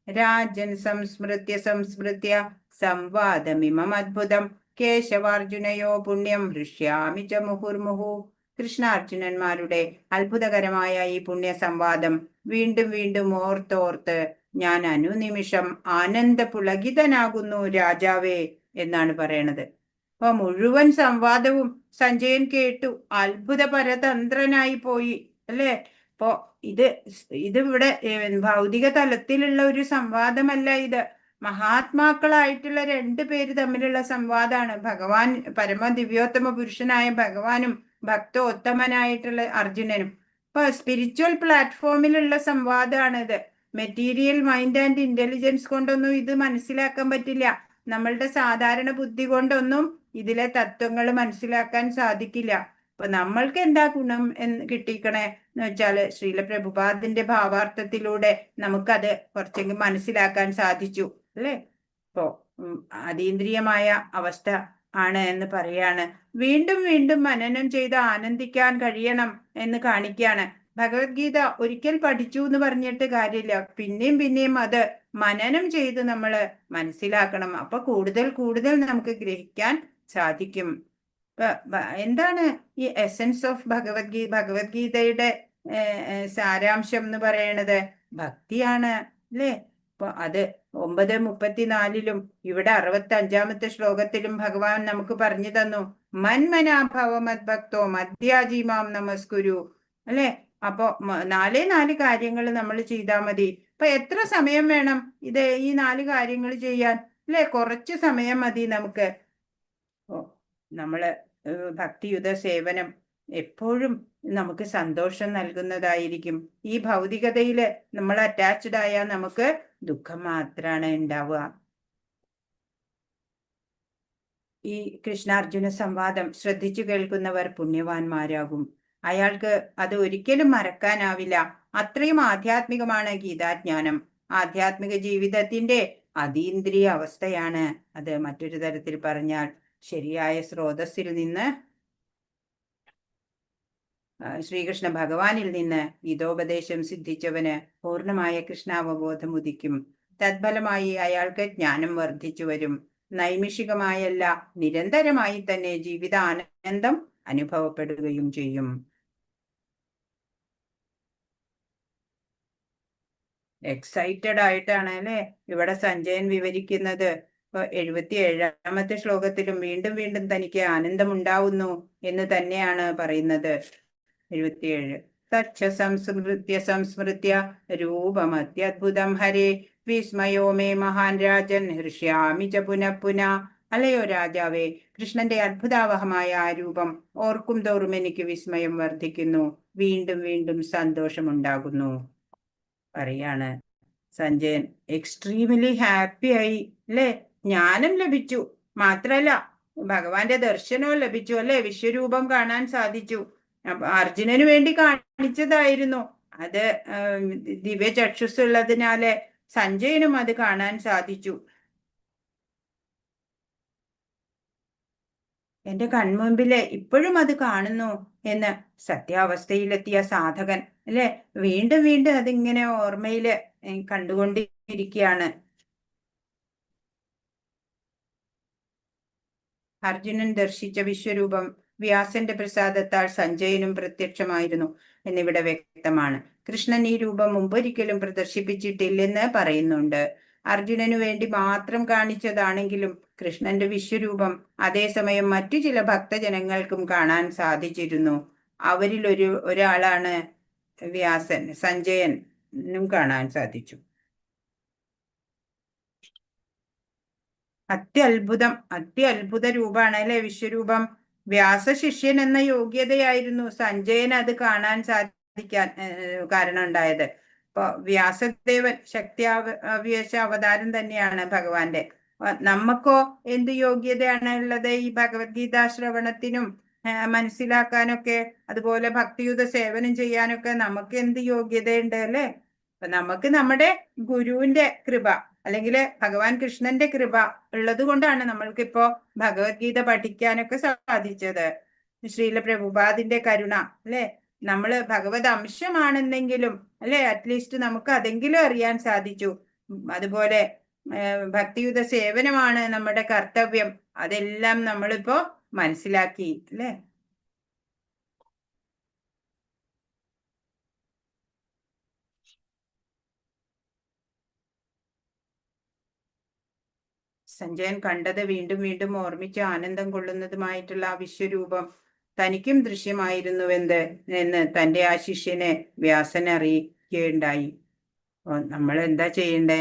രാജൻ സംസ്മൃത്യ സംസ്മൃത്യ സംവാദമിമം അദ്ഭുതം കേശവാർജുനയോ പുണ്യം ഹൃഷ്യാമി ച മുഹുർമുഹു. കൃഷ്ണാർജുനന്മാരുടെ അത്ഭുതകരമായ ഈ പുണ്യ സംവാദം വീണ്ടും വീണ്ടും ഓർത്തോർത്ത് ഞാൻ അനുനിമിഷം ആനന്ദ പുളകിതനാകുന്നു രാജാവേ എന്നാണ് പറയണത്. അപ്പൊ മുഴുവൻ സംവാദവും സഞ്ജയൻ കേട്ടു. അത്ഭുത പരതന്ത്രനായി പോയി അല്ലേ. അപ്പോ ഇതിവിടെ ഭൗതിക തലത്തിലുള്ള ഒരു സംവാദമല്ല. ഇത് മഹാത്മാക്കളായിട്ടുള്ള 2 പേര് തമ്മിലുള്ള സംവാദമാണ്. ഭഗവാൻ പരമദിവ്യോത്തമ പുരുഷനായ ഭഗവാനും ഭക്തോത്തമനായിട്ടുള്ള അർജുനനും. അപ്പൊ സ്പിരിച്വൽ പ്ലാറ്റ്ഫോമിലുള്ള സംവാദമാണ് ഇത്. മെറ്റീരിയൽ മൈൻഡ് ആൻഡ് ഇന്റലിജൻസ് കൊണ്ടൊന്നും ഇത് മനസ്സിലാക്കാൻ പറ്റില്ല. നമ്മളുടെ സാധാരണ ബുദ്ധി കൊണ്ടൊന്നും ഇതിലെ തത്വങ്ങൾ മനസ്സിലാക്കാൻ സാധിക്കില്ല. അപ്പൊ നമ്മൾക്ക് എന്താ ഗുണം കിട്ടിക്കണേ എന്ന് വെച്ചാല് ശ്രീല പ്രഭുപാദിന്റെ ഭാവാർത്ഥത്തിലൂടെ നമുക്കത് കുറച്ചെങ്കിലും മനസ്സിലാക്കാൻ സാധിച്ചു അല്ലേ. ഇപ്പോ അതീന്ദ്രിയമായ അവസ്ഥ ആണ് എന്ന് പറയാണ്. വീണ്ടും വീണ്ടും മനനം ചെയ്ത് ആനന്ദിക്കാൻ കഴിയണം എന്ന് കാണിക്കുകയാണ്. ഭഗവത്ഗീത ഒരിക്കൽ പഠിച്ചു എന്ന് പറഞ്ഞിട്ട് കാര്യമില്ല. പിന്നെയും പിന്നെയും അത് മനനം ചെയ്ത് നമ്മൾ മനസ്സിലാക്കണം. അപ്പൊ കൂടുതൽ കൂടുതൽ നമുക്ക് ഗ്രഹിക്കാൻ സാധിക്കും. എന്താണ് ഈ എസൻസ് ഓഫ് ഭഗവത്ഗീതയുടെ സാരാംശം എന്ന് പറയണത്? ഭക്തിയാണ് അല്ലേ. അപ്പൊ അത് 9:34 ഇവിടെ 65-ാമത്തെ ശ്ലോകത്തിലും ഭഗവാൻ നമുക്ക് പറഞ്ഞു തന്നു. മന്മനാഭവ മദ്ഭക്തോ മദ്യാജീമാം നമസ്കുരു അല്ലെ. അപ്പൊ 4 കാര്യങ്ങൾ നമ്മൾ ചെയ്താൽ മതി. അപ്പൊ എത്ര സമയം വേണം ഈ 4 കാര്യങ്ങൾ ചെയ്യാൻ അല്ലെ? കുറച്ച് സമയം മതി നമുക്ക്. നമ്മള് ഭക്തിയുത സേവനം എപ്പോഴും നമുക്ക് സന്തോഷം നൽകുന്നതായിരിക്കും. ഈ ഭൗതികതയില് നമ്മൾ അറ്റാച്ച്ഡ് ആയാൽ നമുക്ക് ദുഃഖം മാത്രമാണ് ഉണ്ടാവുക. ഈ കൃഷ്ണാർജുന സംവാദം ശ്രദ്ധിച്ചു കേൾക്കുന്നവർ പുണ്യവാന്മാരാകും. അയാൾക്ക് അത് ഒരിക്കലും മറക്കാനാവില്ല. അത്രയും ആധ്യാത്മികമാണ് ഗീതാജ്ഞാനം. ആധ്യാത്മിക ജീവിതത്തിന്റെ അതീന്ദ്രിയ അവസ്ഥയാണ് അത്. മറ്റൊരു തരത്തിൽ പറഞ്ഞാൽ ശരിയായ സ്രോതസ്സിൽ നിന്ന്, ശ്രീകൃഷ്ണ ഭഗവാനിൽ നിന്ന് ഗീതോപദേശം സിദ്ധിച്ചവന് പൂർണ്ണമായ കൃഷ്ണാവബോധം ഉദിക്കും. തത്ഫലമായി അയാൾക്ക് ജ്ഞാനം വർദ്ധിച്ചു വരും. നൈമിഷികമായല്ല, നിരന്തരമായി തന്നെ ജീവിതാനന്ദം അനുഭവപ്പെടുകയും ചെയ്യും. എക്സൈറ്റഡ് ആയിട്ടാണ് അല്ലെ ഇവിടെ സഞ്ജയൻ വിവരിക്കുന്നത്. ഇപ്പൊ 77-ാമത്തെ ശ്ലോകത്തിലും വീണ്ടും വീണ്ടും തനിക്ക് ആനന്ദമുണ്ടാവുന്നു എന്ന് തന്നെയാണ് പറയുന്നത്. 77 തച്ഛ സംസ്മൃത്യ സംസ്മൃത്യ രൂപമത്യദ്ഭുതം ഹരേ വിസ്മയോ മേ മഹാൻ രാജൻ ഹൃഷ്യാമി ച പുനഃ പുനഃ. അല്ലയോ രാജാവേ, കൃഷ്ണന്റെ അത്ഭുതാവഹമായ ആ രൂപം ഓർക്കും തോറും എനിക്ക് വിസ്മയം വർദ്ധിക്കുന്നു, വീണ്ടും വീണ്ടും സന്തോഷമുണ്ടാകുന്നു. പറയാണ് സഞ്ജയൻ. എക്സ്ട്രീംലി ഹാപ്പി ആയി അല്ലേ? ജ്ഞാനം ലഭിച്ചു, മാത്രല്ല ഭഗവാന്റെ ദർശനവും ലഭിച്ചു അല്ലെ? വിശ്വരൂപം കാണാൻ സാധിച്ചു. അർജുനന് വേണ്ടി കാണിച്ചതായിരുന്നു അത്. ദിവ്യ ചക്ഷുസ് ഉള്ളതിനാല് സഞ്ജയനും അത് കാണാൻ സാധിച്ചു. എന്റെ കൺമുമ്പില് ഇപ്പോഴും അത് കാണുന്നു എന്ന് സത്യാവസ്ഥയിലെത്തിയ സാധകൻ അല്ലെ വീണ്ടും വീണ്ടും അതിങ്ങനെ ഓർമ്മയില് കണ്ടുകൊണ്ടിരിക്കുകയാണ്. അർജുനൻ ദർശിച്ച വിശ്വരൂപം വ്യാസന്റെ പ്രസാദത്താൽ സഞ്ജയനും പ്രത്യക്ഷമായിരുന്നു എന്നിവിടെ വ്യക്തമാണ്. കൃഷ്ണൻ ഈ രൂപം മുമ്പൊരിക്കലും പ്രദർശിപ്പിച്ചിട്ടില്ലെന്ന് പറയുന്നുണ്ട്. അർജുനനു വേണ്ടി മാത്രം കാണിച്ചതാണെങ്കിലും കൃഷ്ണന്റെ വിശ്വരൂപം അതേസമയം മറ്റു ചില ഭക്തജനങ്ങൾക്കും കാണാൻ സാധിച്ചിരുന്നു. അവരിൽ ഒരാളാണ് വ്യാസൻ. സഞ്ജയനും കാണാൻ സാധിച്ചു. അത്യത്ഭുത രൂപാണ് അല്ലെ വിശ്വരൂപം. വ്യാസശിഷ്യൻ എന്ന യോഗ്യതയായിരുന്നു സഞ്ജയൻ അത് കാണാൻ സാധിക്കാൻ കാരണം ഉണ്ടായത്. ഇപ്പൊ വ്യാസദേവൻ ശക്തിയാവേശ അവതാരം തന്നെയാണ് ഭഗവാന്റെ. നമുക്കോ എന്ത് യോഗ്യതയാണ് ഉള്ളത്? ഈ ഭഗവത്ഗീതാ ശ്രവണത്തിനും മനസ്സിലാക്കാനൊക്കെ, അതുപോലെ ഭക്തിയുത സേവനം ചെയ്യാനൊക്കെ നമുക്ക് എന്ത് യോഗ്യതയുണ്ട് അല്ലെ? അപ്പൊ നമുക്ക് നമ്മുടെ ഗുരുവിന്റെ കൃപ അല്ലെങ്കിൽ ഭഗവാൻ കൃഷ്ണന്റെ കൃപ ഉള്ളത് കൊണ്ടാണ് നമ്മൾക്കിപ്പോ ഭഗവത്ഗീത പഠിക്കാനൊക്കെ സാധിച്ചത്. ശ്രീല പ്രഭുപാദിന്റെ കരുണ അല്ലെ? നമ്മള് ഭഗവത് അംശമാണെന്നെങ്കിലും അല്ലെ അറ്റ്ലീസ്റ്റ് നമുക്ക് അതെങ്കിലും അറിയാൻ സാധിച്ചു. അതുപോലെ ഭക്തിയുത സേവനമാണ് നമ്മുടെ കർത്തവ്യം, അതെല്ലാം നമ്മളിപ്പോ മനസ്സിലാക്കി അല്ലെ? സഞ്ജയൻ കണ്ടത് വീണ്ടും വീണ്ടും ഓർമ്മിച്ച് ആനന്ദം കൊള്ളുന്നതുമായിട്ടുള്ള ആ വിശ്വരൂപം തനിക്കും എന്ന് തന്റെ ആ ശിഷ്യനെ വ്യാസൻ അറിയിക്കുകയുണ്ടായി. നമ്മൾ എന്താ ചെയ്യണ്ടേ?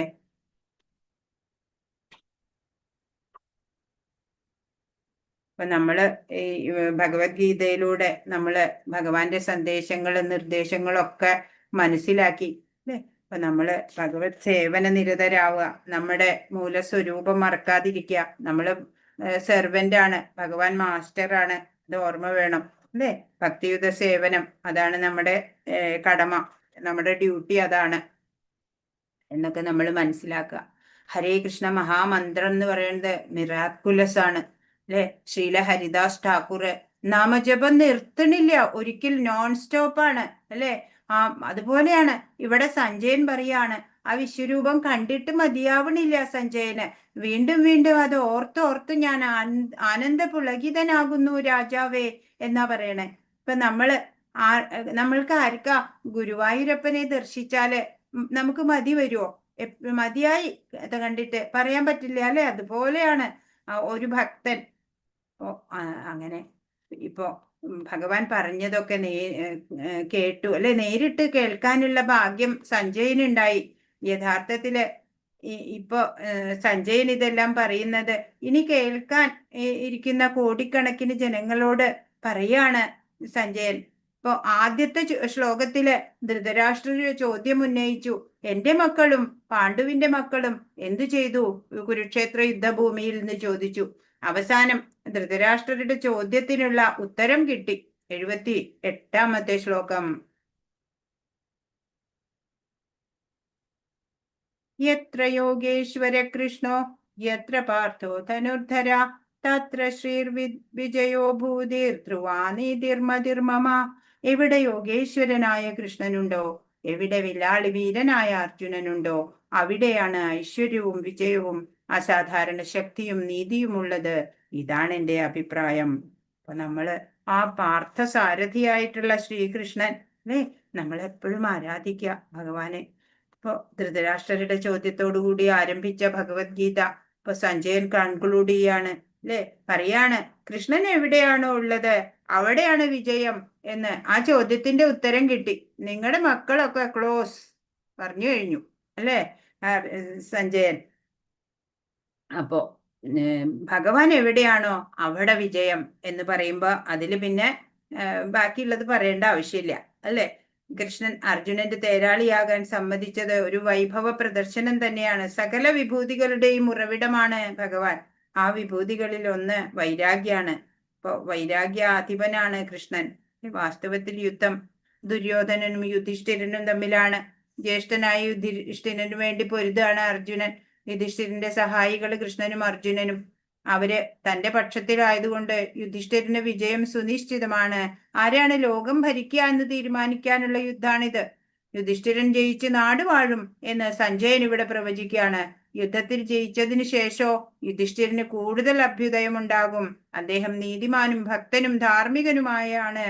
അപ്പൊ നമ്മള് ഈ ഭഗവത്ഗീതയിലൂടെ നമ്മള് ഭഗവാന്റെ സന്ദേശങ്ങളും നിർദ്ദേശങ്ങളും ഒക്കെ മനസ്സിലാക്കി അല്ലെ? അപ്പൊ നമ്മള് ഭഗവത് സേവന നിരതരാവുക, നമ്മുടെ മൂലസ്വരൂപം മറക്കാതിരിക്കുക. നമ്മള് സെർവന്റ് ആണ്, ഭഗവാൻ മാസ്റ്റർ ആണ്, അത് ഓർമ്മ വേണം അല്ലെ? ഭക്തിയുത സേവനം അതാണ് നമ്മുടെ കടമ, നമ്മുടെ ഡ്യൂട്ടി അതാണ് എന്നൊക്കെ നമ്മൾ മനസ്സിലാക്കുക. ഹരേ കൃഷ്ണ മഹാമന്ത്രം എന്ന് പറയുന്നത് മിറാക്കുലസ് ആണ് അല്ലെ? ശ്രീല ഹരിദാസ് ഠാക്കൂർ നാമജപം നിർത്തണില്ല, ഒരിക്കൽ നോൺ സ്റ്റോപ്പ് ആണ് അല്ലെ? അതുപോലെയാണ് ഇവിടെ സഞ്ജയൻ പറയാണ്, ആ വിശ്വരൂപം കണ്ടിട്ട് മതിയാവണില്ല സഞ്ജയന്. വീണ്ടും വീണ്ടും അത് ഓർത്തോർത്ത് ഞാൻ ആനന്ദ പുളകിതനാകുന്നു രാജാവേ എന്നാ പറയണേ. ഇപ്പൊ നമ്മൾക്ക് ആർക്കാ ഗുരുവായൂരപ്പനെ ദർശിച്ചാല് നമുക്ക് മതി വരുമോ? മതിയായി കണ്ടിട്ട് പറയാൻ പറ്റില്ല അല്ലെ? അതുപോലെയാണ് ഒരു ഭക്തൻ. അങ്ങനെ ഇപ്പോ ഭഗവാൻ പറഞ്ഞതൊക്കെ കേട്ടു അല്ലെ? നേരിട്ട് കേൾക്കാനുള്ള ഭാഗ്യം സഞ്ജയനുണ്ടായി. യഥാർത്ഥത്തില് ഇപ്പോ സഞ്ജയൻ ഇതെല്ലാം പറയുന്നത് ഇനി കേൾക്കാൻ ഇരിക്കുന്ന കോടിക്കണക്കിന് ജനങ്ങളോട് പറയാണ് സഞ്ജയൻ. ഇപ്പൊ ആദ്യത്തെ ശ്ലോകത്തില് ധൃതരാഷ്ട്രര് ചോദ്യം ഉന്നയിച്ചു, എന്റെ മക്കളും പാണ്ഡുവിന്റെ മക്കളും എന്തു ചെയ്തു കുരുക്ഷേത്ര യുദ്ധഭൂമിയിൽ എന്ന് ചോദിച്ചു. അവസാനം ധൃതരാഷ്ട്രരുടെ ചോദ്യത്തിനുള്ള ഉത്തരം കിട്ടി. 78ാമത്തെ ശ്ലോകം. യത്ര യോഗേശ്വര കൃഷ്ണോ യത്ര പാർത്ഥോ ധനുർധര തത്ര ശ്രീർവിജയോ ഭൂതിർ ധ്രുവാനീതിർമതിർമമ. എവിടെ യോഗേശ്വരനായ കൃഷ്ണനുണ്ടോ, എവിടെ വില്ലാളി വീരനായ അർജുനനുണ്ടോ, അവിടെയാണ് ഐശ്വര്യവും വിജയവും അസാധാരണ ശക്തിയും നീതിയുമുള്ളത്. ഇതാണ് എൻ്റെ അഭിപ്രായം. അപ്പൊ നമ്മള് ആ പാർത്ഥസാരഥിയായിട്ടുള്ള ശ്രീകൃഷ്ണൻ അല്ലേ, നമ്മളെപ്പോഴും ആരാധിക്കുക ഭഗവാനെ. ഇപ്പൊ ധൃതരാഷ്ട്രരുടെ ചോദ്യത്തോടുകൂടി ആരംഭിച്ച ഭഗവത്ഗീത ഇപ്പൊ സഞ്ജയൻ കൺക്ലൂഡ് ചെയ്യാണ് അല്ലെ? പറയാണ് കൃഷ്ണൻ എവിടെയാണോ ഉള്ളത് അവിടെയാണ് വിജയം എന്ന്. ആ ചോദ്യത്തിന്റെ ഉത്തരം കിട്ടി. നിങ്ങളുടെ മക്കളൊക്കെ ക്ലോസ് പറഞ്ഞു കഴിഞ്ഞു അല്ലെ? സഞ്ജയൻ. അപ്പോ ഭഗവാൻ എവിടെയാണോ അവിടെ വിജയം എന്ന് പറയുമ്പോ അതില് പിന്നെ ബാക്കിയുള്ളത് പറയേണ്ട ആവശ്യമില്ല, അല്ലെ? കൃഷ്ണൻ അർജുനന്റെ തേരാളിയാകാൻ സമ്മതിച്ചത് ഒരു വൈഭവ പ്രദർശനം തന്നെയാണ്. സകല വിഭൂതികളുടെയും ഉറവിടമാണ് ഭഗവാൻ. ആ വിഭൂതികളിൽ ഒന്ന് വൈരാഗ്യാണ്. ഇപ്പൊ വൈരാഗ്യാധിപനാണ് കൃഷ്ണൻ. വാസ്തവത്തിൽ യുദ്ധം ദുര്യോധനനും യുധിഷ്ഠിരനും തമ്മിലാണ്. ജ്യേഷ്ഠനായ യുധിഷ്ഠിരനു വേണ്ടി പൊരുതാണ് അർജുനൻ. യുധിഷ്ഠിരന്റെ സഹായികൾ കൃഷ്ണനും അർജുനനും. അവര് തന്റെ പക്ഷത്തിലായതുകൊണ്ട് യുധിഷ്ഠിരന് വിജയം സുനിശ്ചിതമാണ്. ആരാണ് ലോകം ഭരിക്കുക എന്ന് തീരുമാനിക്കാനുള്ള യുദ്ധാണിത്. യുധിഷ്ഠിരൻ ജയിച്ച് നാട് വാഴും എന്ന് സഞ്ജയൻ ഇവിടെ പ്രവചിക്കുകയാണ്. യുദ്ധത്തിൽ ജയിച്ചതിനു ശേഷോ യുധിഷ്ഠിരന് കൂടുതൽ അഭ്യുദയമുണ്ടാകും. അദ്ദേഹം നീതിമാനും ഭക്തനും ധാർമ്മികനുമായതാണ്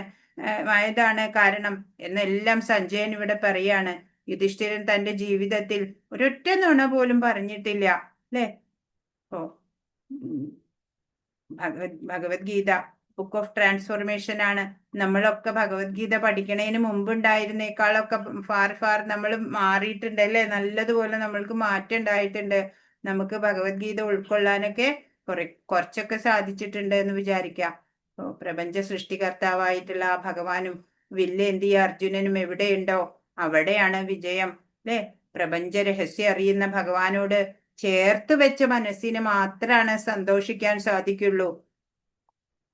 കാരണം എന്നെല്ലാം സഞ്ജയൻ ഇവിടെ പറയാണ്. യുധിഷ്ഠിരൻ തന്റെ ജീവിതത്തിൽ ഒരൊറ്റ നുണ പോലും പറഞ്ഞിട്ടില്ല, അല്ലെ? ഓ, ഭഗവത്ഗീത ബുക്ക് ഓഫ് ട്രാൻസ്ഫോർമേഷൻ ആണ്. നമ്മളൊക്കെ ഭഗവത്ഗീത പഠിക്കണതിന് മുമ്പുണ്ടായിരുന്നേക്കാളൊക്കെ ഫാർ നമ്മൾ മാറിയിട്ടുണ്ട്, അല്ലെ? നല്ലതുപോലെ നമ്മൾക്ക് മാറ്റം ഉണ്ടായിട്ടുണ്ട്. നമുക്ക് ഭഗവത്ഗീത ഉൾക്കൊള്ളാനൊക്കെ കുറച്ചൊക്കെ സാധിച്ചിട്ടുണ്ട് എന്ന് വിചാരിക്കാം. പ്രപഞ്ച സൃഷ്ടികർത്താവായിട്ടുള്ള ആ ഭഗവാനും വില്ലേന്തിയ അർജുനനും എവിടെയുണ്ടോ അവിടെയാണ് വിജയം, അല്ലെ? പ്രപഞ്ച രഹസ്യം അറിയുന്ന ഭഗവാനോട് ചേർത്ത് വെച്ച മനസ്സിന് മാത്രമാണ് സന്തോഷിക്കാൻ സാധിക്കുള്ളൂ.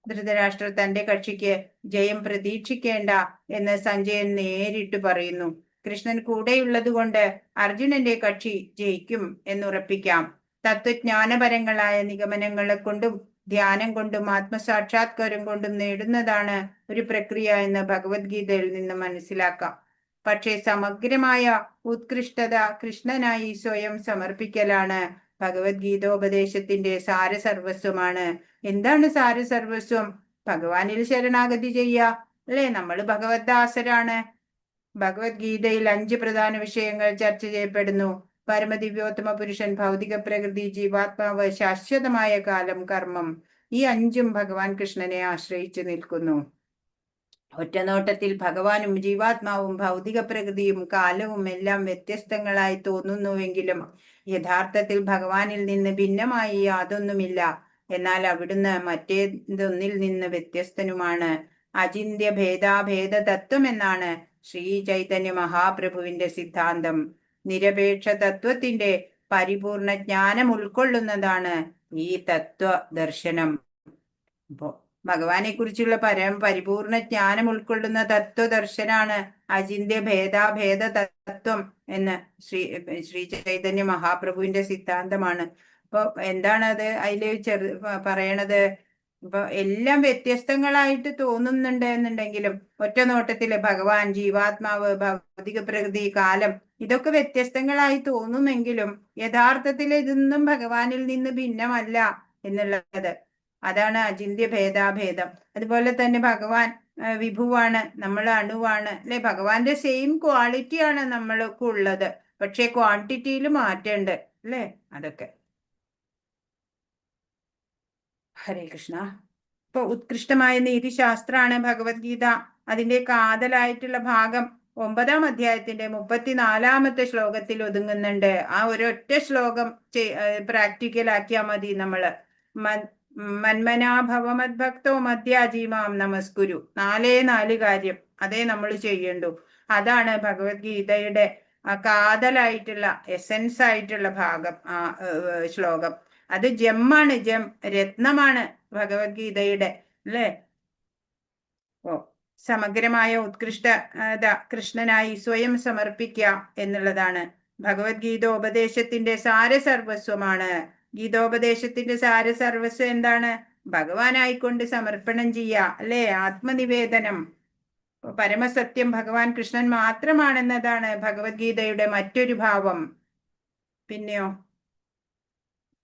ധൃതരാഷ്ട്രർ തന്റെ കക്ഷിക്ക് ജയം പ്രതീക്ഷിക്കേണ്ട എന്ന് സഞ്ജയൻ നേരിട്ട് പറയുന്നു. കൃഷ്ണൻ കൂടെയുള്ളത് കൊണ്ട് അർജുനന്റെ കക്ഷി ജയിക്കും എന്നുറപ്പിക്കാം. തത്വജ്ഞാനപരങ്ങളായ നിഗമനങ്ങളെ കൊണ്ടും ധ്യാനം കൊണ്ടും ആത്മസാക്ഷാത്കാരം കൊണ്ടും നേടുന്നതാണ് ഒരു പ്രക്രിയ എന്ന് ഭഗവത്ഗീതയിൽ നിന്ന് മനസ്സിലാക്കാം. പക്ഷേ സമഗ്രമായ ഉത്കൃഷ്ടത കൃഷ്ണനായി സ്വയം സമർപ്പിക്കലാണ് ഭഗവത്ഗീതോപദേശത്തിന്റെ സാരസർവസ്വമാണ്. എന്താണ് സാരസർവസ്വം? ഭഗവാനിൽ ശരണാഗതി ചെയ്യുക, അല്ലെ? നമ്മൾ ഭഗവദ്ദാസരാണ്. ഭഗവത്ഗീതയിൽ 5 പ്രധാന വിഷയങ്ങൾ ചർച്ച ചെയ്യപ്പെടുന്നു. പരമദിവ്യോത്തമ പുരുഷൻ, ഭൗതിക പ്രകൃതി, ജീവാത്മാവ്, ശാശ്വതമായ കാലം, കർമ്മം. ഈ 5ഉം ഭഗവാൻ കൃഷ്ണനെ ആശ്രയിച്ചു നിൽക്കുന്നു. ഒറ്റനോട്ടത്തിൽ ഭഗവാനും ജീവാത്മാവും ഭൗതിക പ്രകൃതിയും കാലവും എല്ലാം വ്യത്യസ്തങ്ങളായി തോന്നുന്നുവെങ്കിലും യഥാർത്ഥത്തിൽ ഭഗവാനിൽ നിന്ന് ഭിന്നമായി യാതൊന്നുമില്ല. എന്നാൽ അവിടുന്ന് മറ്റേതൊന്നിൽ നിന്ന് വ്യത്യസ്തനുമാണ്. അചിന്ത്യ ഭേദാഭേദ തത്വം എന്നാണ് ശ്രീ ചൈതന്യ മഹാപ്രഭുവിന്റെ സിദ്ധാന്തം. നിരപേക്ഷ തത്വത്തിന്റെ പരിപൂർണ ജ്ഞാനം ഉൾക്കൊള്ളുന്നതാണ് ഈ തത്വ ദർശനം. അപ്പോ ഭഗവാനെ കുറിച്ചുള്ള പരിപൂർണ ജ്ഞാനം ഉൾക്കൊള്ളുന്ന തത്വദർശനാണ് അചിന്ത്യ ഭേദാഭേദ തത്വം എന്ന് ശ്രീ ചൈതന്യ മഹാപ്രഭുവിന്റെ സിദ്ധാന്തമാണ്. അപ്പൊ എന്താണ് അത് അതില് പറയണത്? ഇപ്പൊ എല്ലാം വ്യത്യസ്തങ്ങളായിട്ട് തോന്നുന്നുണ്ട് എന്നുണ്ടെങ്കിലും ഒറ്റ നോട്ടത്തില് ഭഗവാൻ, ജീവാത്മാവ്, ഭൗതിക പ്രകൃതി, കാലം ഇതൊക്കെ വ്യത്യസ്തങ്ങളായി തോന്നുമെങ്കിലും യഥാർത്ഥത്തിൽ ഇതൊന്നും ഭഗവാനിൽ നിന്ന് ഭിന്നമല്ല എന്നുള്ളത്. അതാണ് അചിന്ത്യ ഭേദാഭേദം. അതുപോലെ തന്നെ ഭഗവാൻ വിഭുവാണ്, നമ്മൾ അണുവാണ്, അല്ലെ? ഭഗവാന്റെ സെയിം ക്വാളിറ്റിയാണ് നമ്മൾക്ക് ഉള്ളത്, പക്ഷെ ക്വാണ്ടിറ്റിയിൽ മാറ്റമുണ്ട്, അല്ലെ? അതൊക്കെ. ഹരേ കൃഷ്ണ. ഇപ്പൊ ഉത്കൃഷ്ടമായ നീതിശാസ്ത്രമാണ് ഭഗവത്ഗീത. അതിന്റെ കാതലായിട്ടുള്ള ഭാഗം 9-ാം അധ്യായത്തിന്റെ 34-ാമത്തെ ശ്ലോകത്തിൽ ഒതുങ്ങുന്നുണ്ട്. ആ ഒരൊറ്റ ശ്ലോകം പ്രാക്ടിക്കലാക്കിയാൽ മതി. നമ്മള് മന്മനാഭവമദ്ഭക്തോ മധ്യാജീമാം നമസ്കുരു. 4 കാര്യം അതേ നമ്മൾ ചെയ്യണ്ടു. അതാണ് ഭഗവത്ഗീതയുടെ കാതലായിട്ടുള്ള എസൻസ് ആയിട്ടുള്ള ഭാഗം, ശ്ലോകം. അത് ജമ്മാണ്, രത്നമാണ് ഭഗവത്ഗീതയുടെ, അല്ലേ? ഓ, സമഗ്രമായ ഉത്കൃഷ്ടത കൃഷ്ണനായി സ്വയം സമർപ്പിക്കുക എന്നുള്ളതാണ് ഭഗവത്ഗീതോപദേശത്തിന്റെ സാരസർവസ്വമാണ്. ഗീതോപദേശത്തിന്റെ സാരസർവസ്വം എന്താണ്? ഭഗവാനായിക്കൊണ്ട് സമർപ്പണം ചെയ്യുക, അല്ലെ? ആത്മനിവേദനം. പരമസത്യം ഭഗവാൻ കൃഷ്ണൻ മാത്രമാണെന്നതാണ് ഭഗവത്ഗീതയുടെ മറ്റൊരു ഭാവം. പിന്നെയോ?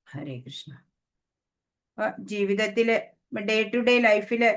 ഹരേ കൃഷ്ണ. ജീവിതത്തില് ഡേ ടു ഡേ ലൈഫില്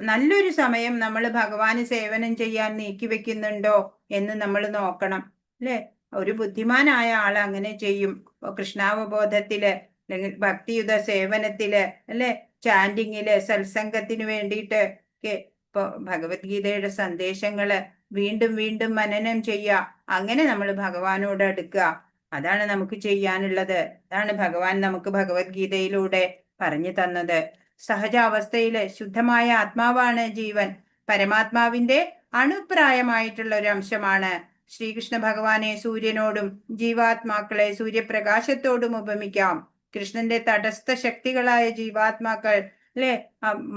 നല്ലൊരു സമയം നമ്മൾ ഭഗവാന് സേവനം ചെയ്യാൻ നീക്കിവെക്കുന്നുണ്ടോ എന്ന് നമ്മൾ നോക്കണം, അല്ലെ? ഒരു ബുദ്ധിമാനായ ആൾ അങ്ങനെ ചെയ്യും. കൃഷ്ണാവബോധത്തില് അല്ലെങ്കിൽ ഭക്തിയുത സേവനത്തില്, അല്ലെ? ചാൻഡിങ്ങില്, സത്സംഗത്തിന് വേണ്ടിയിട്ട് ഒക്കെ ഇപ്പൊ ഭഗവത്ഗീതയുടെ സന്ദേശങ്ങള് വീണ്ടും വീണ്ടും മനനം ചെയ്യുക. അങ്ങനെ നമ്മൾ ഭഗവാനോട് അടുക്കുക. അതാണ് നമുക്ക് ചെയ്യാനുള്ളത്. അതാണ് ഭഗവാൻ നമുക്ക് ഭഗവത്ഗീതയിലൂടെ പറഞ്ഞു തന്നത്. സഹജാവസ്ഥയില് ശുദ്ധമായ ആത്മാവാണ് ജീവൻ. പരമാത്മാവിന്റെ അണുപ്രായമായിട്ടുള്ള ഒരു അംശമാണ്. ശ്രീകൃഷ്ണ ഭഗവാനെ സൂര്യനോടും ജീവാത്മാക്കളെ സൂര്യപ്രകാശത്തോടും ഉപമിക്കാം. കൃഷ്ണന്റെ തടസ്ഥ ശക്തികളായ ജീവാത്മാക്കൾ അല്ലെ,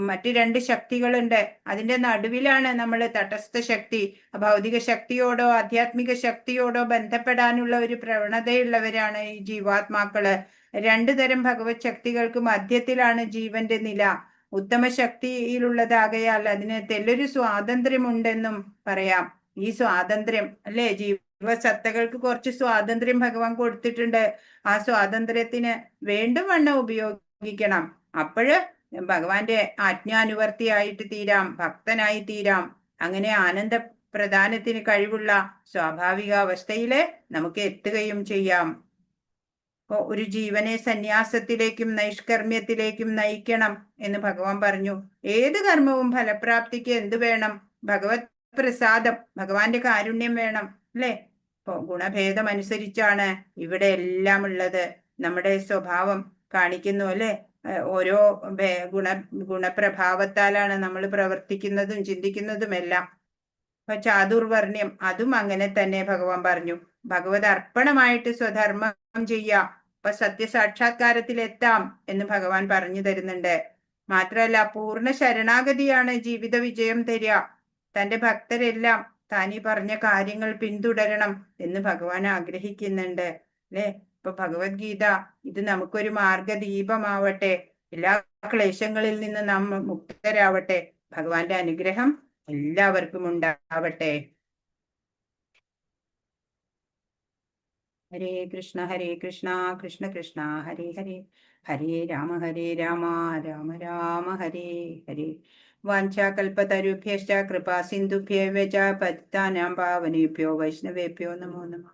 മറ്റു രണ്ട് ശക്തികളുണ്ട്. അതിന്റെ നടുവിലാണ് നമ്മൾ തടസ്ഥ ശക്തി. ഭൗതിക ശക്തിയോടോ ആധ്യാത്മിക ശക്തിയോടോ ബന്ധപ്പെടാനുള്ള ഒരു പ്രവണതയുള്ളവരാണ് ഈ ജീവാത്മാക്കള്. രണ്ടു തരം ഭഗവത് ശക്തികൾക്ക് മധ്യത്തിലാണ് ജീവന്റെ നില. ഉത്തമ ശക്തിയിലുള്ളതാകയാൽ അതിന് തെല്ലൊരു സ്വാതന്ത്ര്യമുണ്ടെന്നും പറയാം. ഈ സ്വാതന്ത്ര്യം അല്ലെ, ജീവസത്തകൾക്ക് കുറച്ച് സ്വാതന്ത്ര്യം ഭഗവാൻ കൊടുത്തിട്ടുണ്ട്. ആ സ്വാതന്ത്ര്യത്തിന് വേണ്ടുവണ്ണം ഉപയോഗിക്കണം. അപ്പോഴ് ഭഗവാന്റെ ആജ്ഞാനുവർത്തിയായിട്ട് തീരാം, ഭക്തനായി തീരാം. അങ്ങനെ ആനന്ദ പ്രദാനത്തിന് കഴിവുള്ള സ്വാഭാവിക അവസ്ഥയില് നമുക്ക് എത്തുകയും ചെയ്യാം. ഒരു ജീവനെ സന്യാസത്തിലേക്കും നൈഷ്കർമ്മ്യത്തിലേക്കും നയിക്കണം എന്ന് ഭഗവാൻ പറഞ്ഞു. ഏത് കർമ്മവും ഫലപ്രാപ്തിക്ക് എന്ത് വേണം? ഭഗവത് പ്രസാദം, ഭഗവാന്റെ കാരുണ്യം വേണം അല്ലെ. ഗുണഭേദം അനുസരിച്ചാണ് ഇവിടെ എല്ലാം ഉള്ളത്. നമ്മുടെ സ്വഭാവം കാണിക്കുന്നു അല്ലെ. ഓരോ ഗുണപ്രഭാവത്താലാണ് നമ്മൾ പ്രവർത്തിക്കുന്നതും ചിന്തിക്കുന്നതും എല്ലാം. ചാതുർവർണ്ണ്യം അതും അങ്ങനെ തന്നെ ഭഗവാൻ പറഞ്ഞു. ഭഗവത് അർപ്പണമായിട്ട് സ്വധർമ്മം ചെയ്യാം, അപ്പൊ സത്യസാക്ഷാത്കാരത്തിൽ എത്താം എന്ന് ഭഗവാൻ പറഞ്ഞു തരുന്നുണ്ട്. മാത്രമല്ല പൂർണ്ണ ശരണാഗതിയാണ് ജീവിത വിജയം തരിക. തന്റെ ഭക്തരെല്ലാം താനീ പറഞ്ഞ കാര്യങ്ങൾ പിന്തുടരണം എന്ന് ഭഗവാൻ ആഗ്രഹിക്കുന്നുണ്ട് അല്ലെ. ഇപ്പൊ ഭഗവത്ഗീത ഇത് നമുക്കൊരു മാർഗദീപമാവട്ടെ. എല്ലാ ക്ലേശങ്ങളിൽ നിന്ന് നാം മുക്തരാവട്ടെ. ഭഗവാന്റെ അനുഗ്രഹം എല്ലാവർക്കും ഉണ്ടാവട്ടെ. ഹരേ കൃഷ്ണ കൃഷ്ണ കൃഷ്ണ ഹരേ ഹരേ, ഹരേ രാമ രാമ രാമ ഹരേ ഹരേ. വാഞ്ചാകൽപതരുഭ്യശ്ച കൃപാ സിന്ധുഭ്യൈവ ച പതിതാനാം പാവനേഭ്യോ വൈഷ്ണവേഭ്യോ നമോ നമഃ.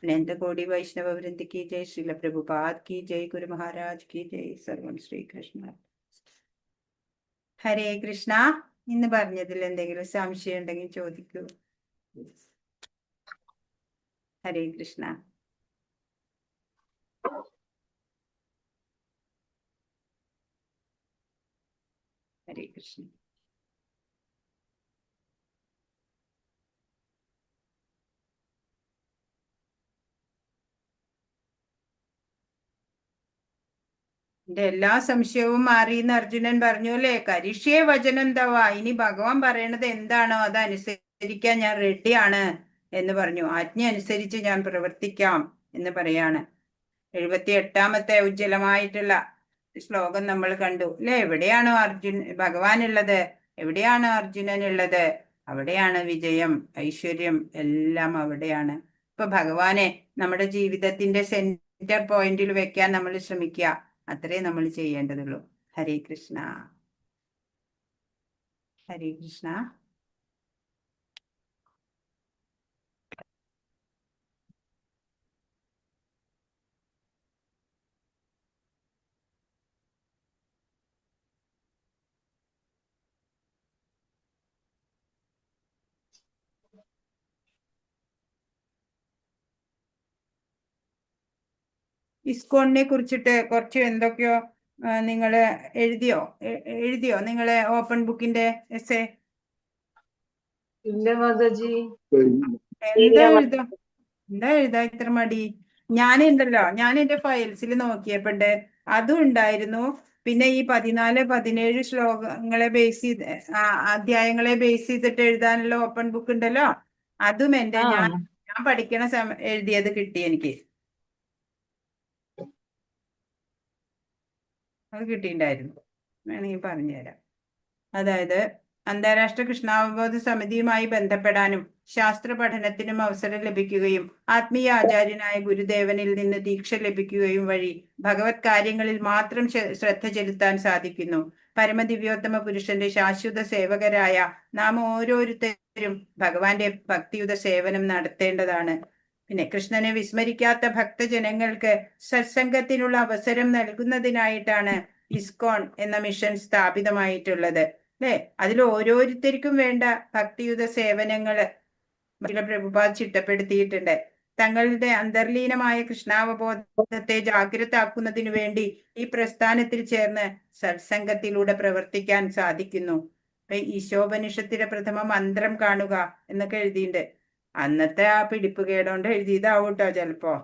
അനന്തകോടി വൈഷ്ണവ വൃന്ദ കി ജയ്. ശ്രീല പ്രഭുപാദ് കി ജയ്. ഗുരു മഹാരാജ് കി ജയ്. സർവം ശ്രീകൃഷ്ണ. ഹരേ കൃഷ്ണ. ഇന്ന് പറഞ്ഞതിൽ എന്തെങ്കിലും സംശയം ഉണ്ടെങ്കിൽ ചോദിക്കൂ. ഹരേ കൃഷ്ണ. ഹരേ കൃഷ്ണ. എന്റെ എല്ലാ സംശയവും മാറിയെന്ന് അർജുനൻ പറഞ്ഞു അല്ലേ. കരിഷ്യേ വചനം തവ. ഇനി ഭഗവാൻ പറയണത് എന്താണോ അതനുസരിക്കാൻ ഞാൻ റെഡിയാണ് എന്ന് പറഞ്ഞു. ആജ്ഞ അനുസരിച്ച് ഞാൻ പ്രവർത്തിക്കാം എന്ന് പറയാണ്. 78ാമത്തെ ഉജ്ജ്വലമായിട്ടുള്ള ശ്ലോകം നമ്മൾ കണ്ടു അല്ലെ. എവിടെയാണോ ഭഗവാനുള്ളത്, എവിടെയാണോ അർജുനനുള്ളത്, അവിടെയാണ് വിജയം, ഐശ്വര്യം എല്ലാം അവിടെയാണ്. ഇപ്പൊ ഭഗവാനെ നമ്മുടെ ജീവിതത്തിന്റെ സെന്റർ പോയിന്റിൽ വെക്കാൻ നമ്മൾ ശ്രമിക്കുക. അത്രേ നമ്മൾ ചെയ്യേണ്ടതുള്ളൂ. ഹരേ കൃഷ്ണ. ഹരേ കൃഷ്ണ. ഇസ്കോണിനെ കുറിച്ചിട്ട് കുറച്ച് എന്തൊക്കെയോ നിങ്ങള് എഴുതിയോ നിങ്ങള് ഓപ്പൺ ബുക്കിന്റെ എസ്സേ? എന്താ എഴുതാ ഇത്ര മടി? ഞാൻ എന്റെ ഫയൽസിൽ നോക്കിയപ്പോണ്ട് അതും ഉണ്ടായിരുന്നു. പിന്നെ ഈ 14-17 ശ്ലോകങ്ങളെ ബേസ് ചെയ്ത് അധ്യായങ്ങളെ ബേസ് ചെയ്തിട്ട് എഴുതാനുള്ള ഓപ്പൺ ബുക്ക് ഉണ്ടല്ലോ, അതും ഞാൻ പഠിക്കണ എഴുതിയത് കിട്ടി എനിക്ക്. അത് കിട്ടിയിട്ടുണ്ടായിരുന്നു, വേണമെങ്കിൽ പറഞ്ഞുതരാം. അതായത് അന്താരാഷ്ട്ര കൃഷ്ണാവബോധ സമിതിയുമായി ബന്ധപ്പെടാനും ശാസ്ത്ര പഠനത്തിനും അവസരം ലഭിക്കുകയും ആത്മീയ ആചാര്യനായ ഗുരുദേവനിൽ നിന്ന് ദീക്ഷ ലഭിക്കുകയും വഴി ഭഗവത് കാര്യങ്ങളിൽ മാത്രം ശ്രദ്ധ ചെലുത്താൻ സാധിക്കുന്നു. പരമദിവ്യോത്തമ പുരുഷന്റെ ശാശ്വത സേവകരായ നാം ഓരോരുത്തരും ഭഗവാന്റെ ഭക്തിയുത സേവനം നടത്തേണ്ടതാണ്. പിന്നെ കൃഷ്ണനെ വിസ്മരിക്കാത്ത ഭക്തജനങ്ങൾക്ക് സത്സംഗത്തിനുള്ള അവസരം നൽകുന്നതിനായിട്ടാണ് ഇസ്കോൺ എന്ന മിഷൻ സ്ഥാപിതമായിട്ടുള്ളത് അല്ലെ. അതിൽ ഓരോരുത്തർക്കും വേണ്ട ഭക്തിയുത സേവനങ്ങള് പ്രഭുപാദ് ചിട്ടപ്പെടുത്തിയിട്ടുണ്ട്. തങ്ങളുടെ അന്തർലീനമായ കൃഷ്ണാവബോധത്തെ ജാഗ്രതാക്കുന്നതിനു വേണ്ടി ഈ പ്രസ്ഥാനത്തിൽ ചേർന്ന് സത്സംഗത്തിലൂടെ പ്രവർത്തിക്കാൻ സാധിക്കുന്നു. ഈശോപനിഷത്തിലെ പ്രഥമ മന്ത്രം കാണുക എന്നൊക്കെ എഴുതിയിട്ടുണ്ട്. അന്നത്തെ ആ പിടിപ്പുകേടോണ്ട് എഴുതിയതാവൂട്ടോ ചിലപ്പോ.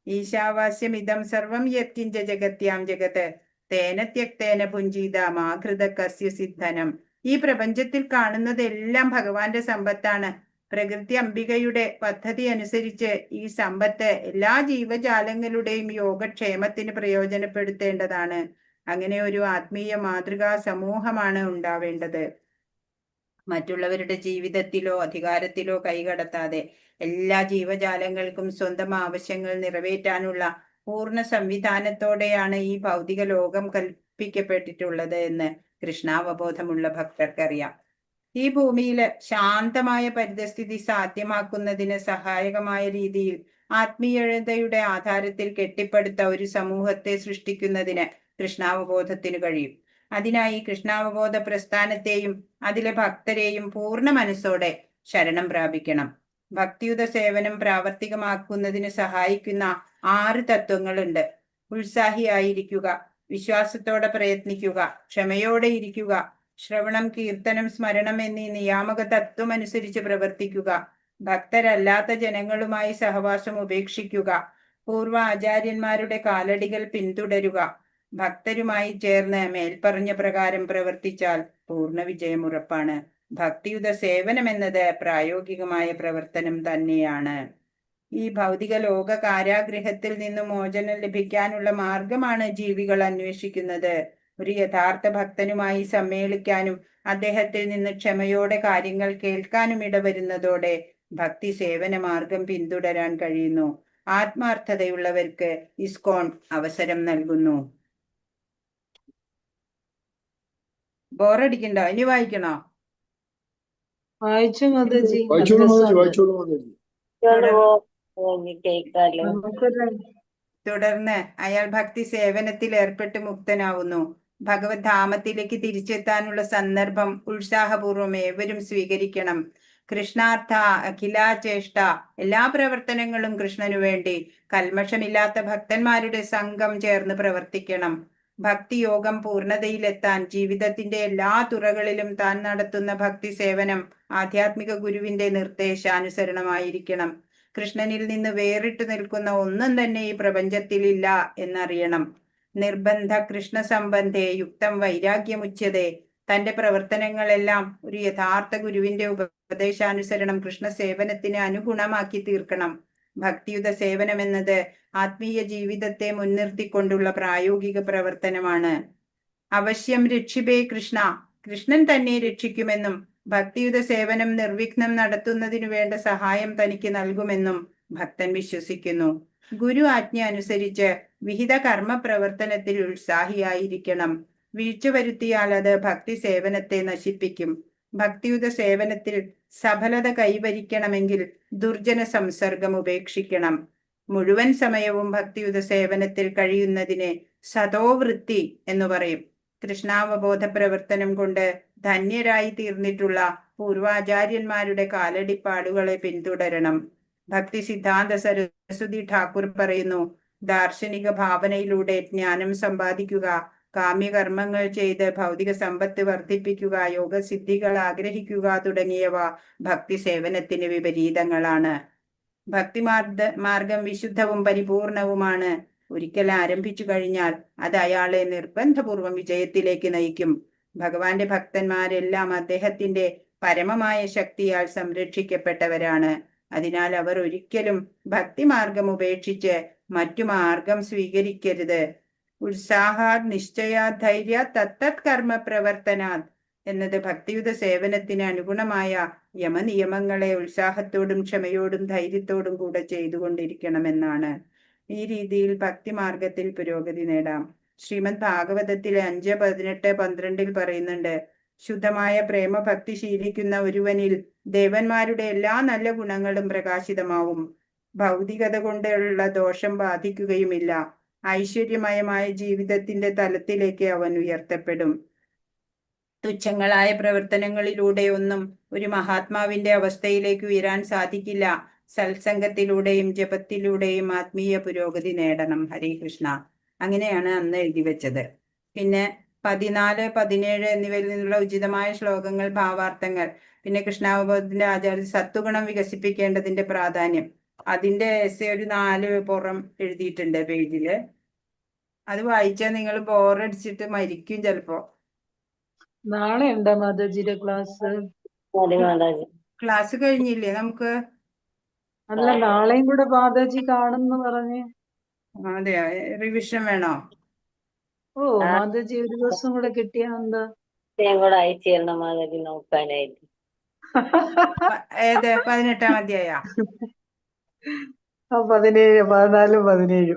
ഈശാവാസ്യം ഇതം സർവം യത്കിഞ്ച ജഗത്യാം ജഗത് തേന ത്യക്തേന പുഞ്ചീതാമാകൃത കസ്യ സിദ്ധനം. ഈ പ്രപഞ്ചത്തിൽ കാണുന്നതെല്ലാം ഭഗവാന്റെ സമ്പത്താണ്. പ്രകൃതി അംബികയുടെ പദ്ധതി അനുസരിച്ച് ഈ സമ്പത്ത് എല്ലാ ജീവജാലങ്ങളുടെയും യോഗക്ഷേമത്തിന് പ്രയോജനപ്പെടുത്തേണ്ടതാണ്. അങ്ങനെ ഒരു ആത്മീയ മാതൃകാ സമൂഹമാണ് ഉണ്ടാവേണ്ടത്. മറ്റുള്ളവരുടെ ജീവിതത്തിലോ അധികാരത്തിലോ കൈകടത്താതെ എല്ലാ ജീവജാലങ്ങൾക്കും സ്വന്തം ആവശ്യങ്ങൾ നിറവേറ്റാനുള്ള പൂർണ്ണ സംവിധാനത്തോടെയാണ് ഈ ഭൗതിക ലോകം കൽപ്പിക്കപ്പെട്ടിട്ടുള്ളത് എന്ന് കൃഷ്ണാവബോധമുള്ള ഭക്തർക്കറിയാം. ഈ ഭൂമിയിൽ ശാന്തമായ പരിതസ്ഥിതി സാധ്യമാക്കുന്നതിന് സഹായകമായ രീതിയിൽ ആത്മീയതയുടെ ആധാരത്തിൽ കെട്ടിപ്പടുത്ത ഒരു സമൂഹത്തെ സൃഷ്ടിക്കുന്നതിന് കൃഷ്ണാവബോധത്തിന് കഴിയും. അതിനായി കൃഷ്ണാവബോധ പ്രസ്ഥാനത്തെയും അതിലെ ഭക്തരെയും പൂർണ്ണ മനസ്സോടെ ശരണം പ്രാപിക്കണം. ഭക്തിയുത സേവനം പ്രാവർത്തികമാക്കുന്നതിന് സഹായിക്കുന്ന 6 തത്വങ്ങളുണ്ട്. ഉത്സാഹിയായിരിക്കുക, വിശ്വാസത്തോടെ പ്രയത്നിക്കുക, ക്ഷമയോടെ ഇരിക്കുക, ശ്രവണം, കീർത്തനം, സ്മരണം എന്നീ നിയാമക തത്വം അനുസരിച്ച് പ്രവർത്തിക്കുക, ഭക്തരല്ലാത്ത ജനങ്ങളുമായി സഹവാസം ഉപേക്ഷിക്കുക, പൂർവ്വ ആചാര്യന്മാരുടെ കാലടികൾ പിന്തുടരുക, ഭക്തരുമായി ചേർന്ന് മേൽപ്പറഞ്ഞ പ്രകാരം പ്രവർത്തിച്ചാൽ പൂർണ്ണ വിജയം ഉറപ്പാണ്. ഭക്തിയുത സേവനം എന്നത് പ്രായോഗികമായ പ്രവർത്തനം തന്നെയാണ്. ഈ ഭൗതിക ലോക കാരാഗൃഹത്തിൽ നിന്ന് മോചനം ലഭിക്കാനുള്ള മാർഗമാണ് ജീവികൾ അന്വേഷിക്കുന്നത്. ഒരു യഥാർത്ഥ ഭക്തനുമായി സമ്മേളിക്കാനും അദ്ദേഹത്തിൽ നിന്ന് ക്ഷമയോടെ കാര്യങ്ങൾ കേൾക്കാനും ഇടവരുന്നതോടെ ഭക്തി സേവന മാർഗം പിന്തുടരാൻ കഴിയുന്നു. ആത്മാർത്ഥതയുള്ളവർക്ക് ഇസ്കോൺ അവസരം നൽകുന്നു. ബോറടിക്കണ്ടോ? ഇനി വായിക്കണോ? തുടർന്ന് അയാൾ ഭക്തി സേവനത്തിൽ ഏർപ്പെട്ട് മുക്തനാവുന്നു. ഭഗവത് ധാമത്തിലേക്ക് തിരിച്ചെത്താനുള്ള സന്ദർഭം ഉത്സാഹപൂർവ്വം ഏവരും സ്വീകരിക്കണം. കൃഷ്ണാർത്ഥ അഖിലാചേഷ്ട, എല്ലാ പ്രവർത്തനങ്ങളും കൃഷ്ണനു വേണ്ടി. കൽമഷമില്ലാത്ത ഭക്തന്മാരുടെ സംഘം ചേർന്ന് പ്രവർത്തിക്കണം. ഭക്തിയോഗം പൂർണ്ണതയിലെത്താൻ ജീവിതത്തിന്റെ എല്ലാ തുറകളിലും താൻ നടത്തുന്ന ഭക്തി സേവനം ആധ്യാത്മിക ഗുരുവിന്റെ നിർദ്ദേശാനുസരണമായിരിക്കണം. കൃഷ്ണനിൽ നിന്ന് വേറിട്ടു നിൽക്കുന്ന ഒന്നും തന്നെ ഈ പ്രപഞ്ചത്തിലില്ല എന്നറിയണം. നിർബന്ധ കൃഷ്ണ സംബന്ധേ യുക്തം വൈരാഗ്യമുച്യതേ. തന്റെ പ്രവർത്തനങ്ങളെല്ലാം ഒരു യഥാർത്ഥ ഗുരുവിന്റെ ഉപദേശാനുസരണം കൃഷ്ണ സേവനത്തിന് അനുഗുണമാക്കി തീർക്കണം. ഭക്തിയുത സേവനം എന്നത് ആത്മീയ ജീവിതത്തെ മുൻനിർത്തിക്കൊണ്ടുള്ള പ്രായോഗിക പ്രവർത്തനമാണ്. അവശ്യം രക്ഷിപേ കൃഷ്ണ, കൃഷ്ണൻ തന്നെ രക്ഷിക്കുമെന്നും ഭക്തിയുത സേവനം നിർവിഘ്നം നടത്തുന്നതിനു വേണ്ട സഹായം തനിക്ക് നൽകുമെന്നും ഭക്തൻ വിശ്വസിക്കുന്നു. ഗുരു ആജ്ഞ അനുസരിച്ച് വിഹിത കർമ്മ പ്രവർത്തനത്തിൽ ഉത്സാഹിയായിരിക്കണം. വീഴ്ച വരുത്തിയാൽ അത് ഭക്തി സേവനത്തെ നശിപ്പിക്കും. ഭക്തിയുത സേവനത്തിൽ സഫലത കൈവരിക്കണമെങ്കിൽ ദുർജന സംസർഗം ഉപേക്ഷിക്കണം. മുഴുവൻ സമയവും ഭക്തിയുത സേവനത്തിൽ കഴിയുന്നതിനെ സതോവൃത്തി എന്ന് പറയും. കൃഷ്ണാവബോധ പ്രവർത്തനം കൊണ്ട് ധന്യരായി തീർന്നിട്ടുള്ള പൂർവാചാര്യന്മാരുടെ കാലടിപ്പാടുകളെ പിന്തുടരണം. ഭക്തി സിദ്ധാന്ത സരസ്വതി ഠാക്കൂർ പറയുന്നു, ദാർശനിക ഭാവനയിലൂടെ ജ്ഞാനം സമ്പാദിക്കുക, കാമ്യകർമ്മങ്ങൾ ചെയ്ത് ഭൗതിക സമ്പത്ത് വർദ്ധിപ്പിക്കുക, യോഗസിദ്ധികൾ ആഗ്രഹിക്കുക തുടങ്ങിയവ ഭക്തി സേവനത്തിന് വിപരീതങ്ങളാണ്. ഭക്തിമാർഗം വിശുദ്ധവും പരിപൂർണവുമാണ്. ഒരിക്കൽ ആരംഭിച്ചു കഴിഞ്ഞാൽ അത് അയാളെ നിർബന്ധപൂർവം വിജയത്തിലേക്ക് നയിക്കും. ഭഗവാന്റെ ഭക്തന്മാരെല്ലാം അദ്ദേഹത്തിന്റെ പരമമായ ശക്തിയാൽ സംരക്ഷിക്കപ്പെട്ടവരാണ്. അതിനാൽ അവർ ഒരിക്കലും ഭക്തിമാർഗം ഉപേക്ഷിച്ച് മറ്റു മാർഗം സ്വീകരിക്കരുത്. ഉത്സാഹാത് നിശ്ചയാത് ധൈര്യ തത്തത് കർമ്മ പ്രവർത്തനാത് എന്നത് ഭക്തിയുത സേവനത്തിന് അനുഗുണമായ യമനിയമങ്ങളെ ഉത്സാഹത്തോടും ക്ഷമയോടും ധൈര്യത്തോടും കൂടെ ചെയ്തുകൊണ്ടിരിക്കണമെന്നാണ്. ഈ രീതിയിൽ ഭക്തിമാർഗത്തിൽ പുരോഗതി നേടാം. ശ്രീമദ് ഭാഗവതത്തിലെ 5:18-12 പറയുന്നുണ്ട്, ശുദ്ധമായ പ്രേമഭക്തി ശീലിക്കുന്ന ഒരുവനിൽ ദേവന്മാരുടെ എല്ലാ നല്ല ഗുണങ്ങളും പ്രകാശിതമാവും. ഭൗതികത കൊണ്ടുള്ള ദോഷം ബാധിക്കുകയുമില്ല. ഐശ്വര്യമയമായ ജീവിതത്തിന്റെ തലത്തിലേക്ക് അവൻ ഉയർത്തപ്പെടും. തുച്ഛങ്ങളായ പ്രവർത്തനങ്ങളിലൂടെ ഒന്നും ഒരു മഹാത്മാവിന്റെ അവസ്ഥയിലേക്ക് ഉയരാൻ സാധിക്കില്ല. സത്സംഗത്തിലൂടെയും ജപത്തിലൂടെയും ആത്മീയ പുരോഗതി നേടണം. ഹരേ കൃഷ്ണ. അങ്ങനെയാണ് അന്ന് എഴുതി വെച്ചത്. പിന്നെ 14, 17 എന്നിവയിൽ നിന്നുള്ള ഉചിതമായ ശ്ലോകങ്ങൾ, ഭാവാർത്ഥങ്ങൾ, പിന്നെ കൃഷ്ണാവബോധത്തിന്റെ ആചാര്യ സത്വഗുണം വികസിപ്പിക്കേണ്ടതിന്റെ പ്രാധാന്യം, അതിന്റെ എസ്സേ ഒരു 4 പുറം എഴുതിയിട്ടുണ്ട് പേജില്. അത് വായിച്ചാൽ നിങ്ങൾ ബോറടിച്ചിട്ട് മരിക്കും ചിലപ്പോ. നാളെ ഉണ്ടോ മാതാജിയുടെ ക്ലാസ്? ക്ലാസ് കഴിഞ്ഞില്ലേ നമുക്ക്? അല്ല, നാളെയും കൂടെ മാതാജി കാണുന്നു പറഞ്ഞ്. അതെയോ? റിവിഷൻ വേണോ? ഓ, മാതാജി ഒരു ദിവസം കൂടെ കിട്ടിയാ എന്താ? കൂടെ അയച്ചു തരണം മാതാജി നോക്കാനായിട്ട്. ഏത് 18-ാം അധ്യായ? 17, 14, 17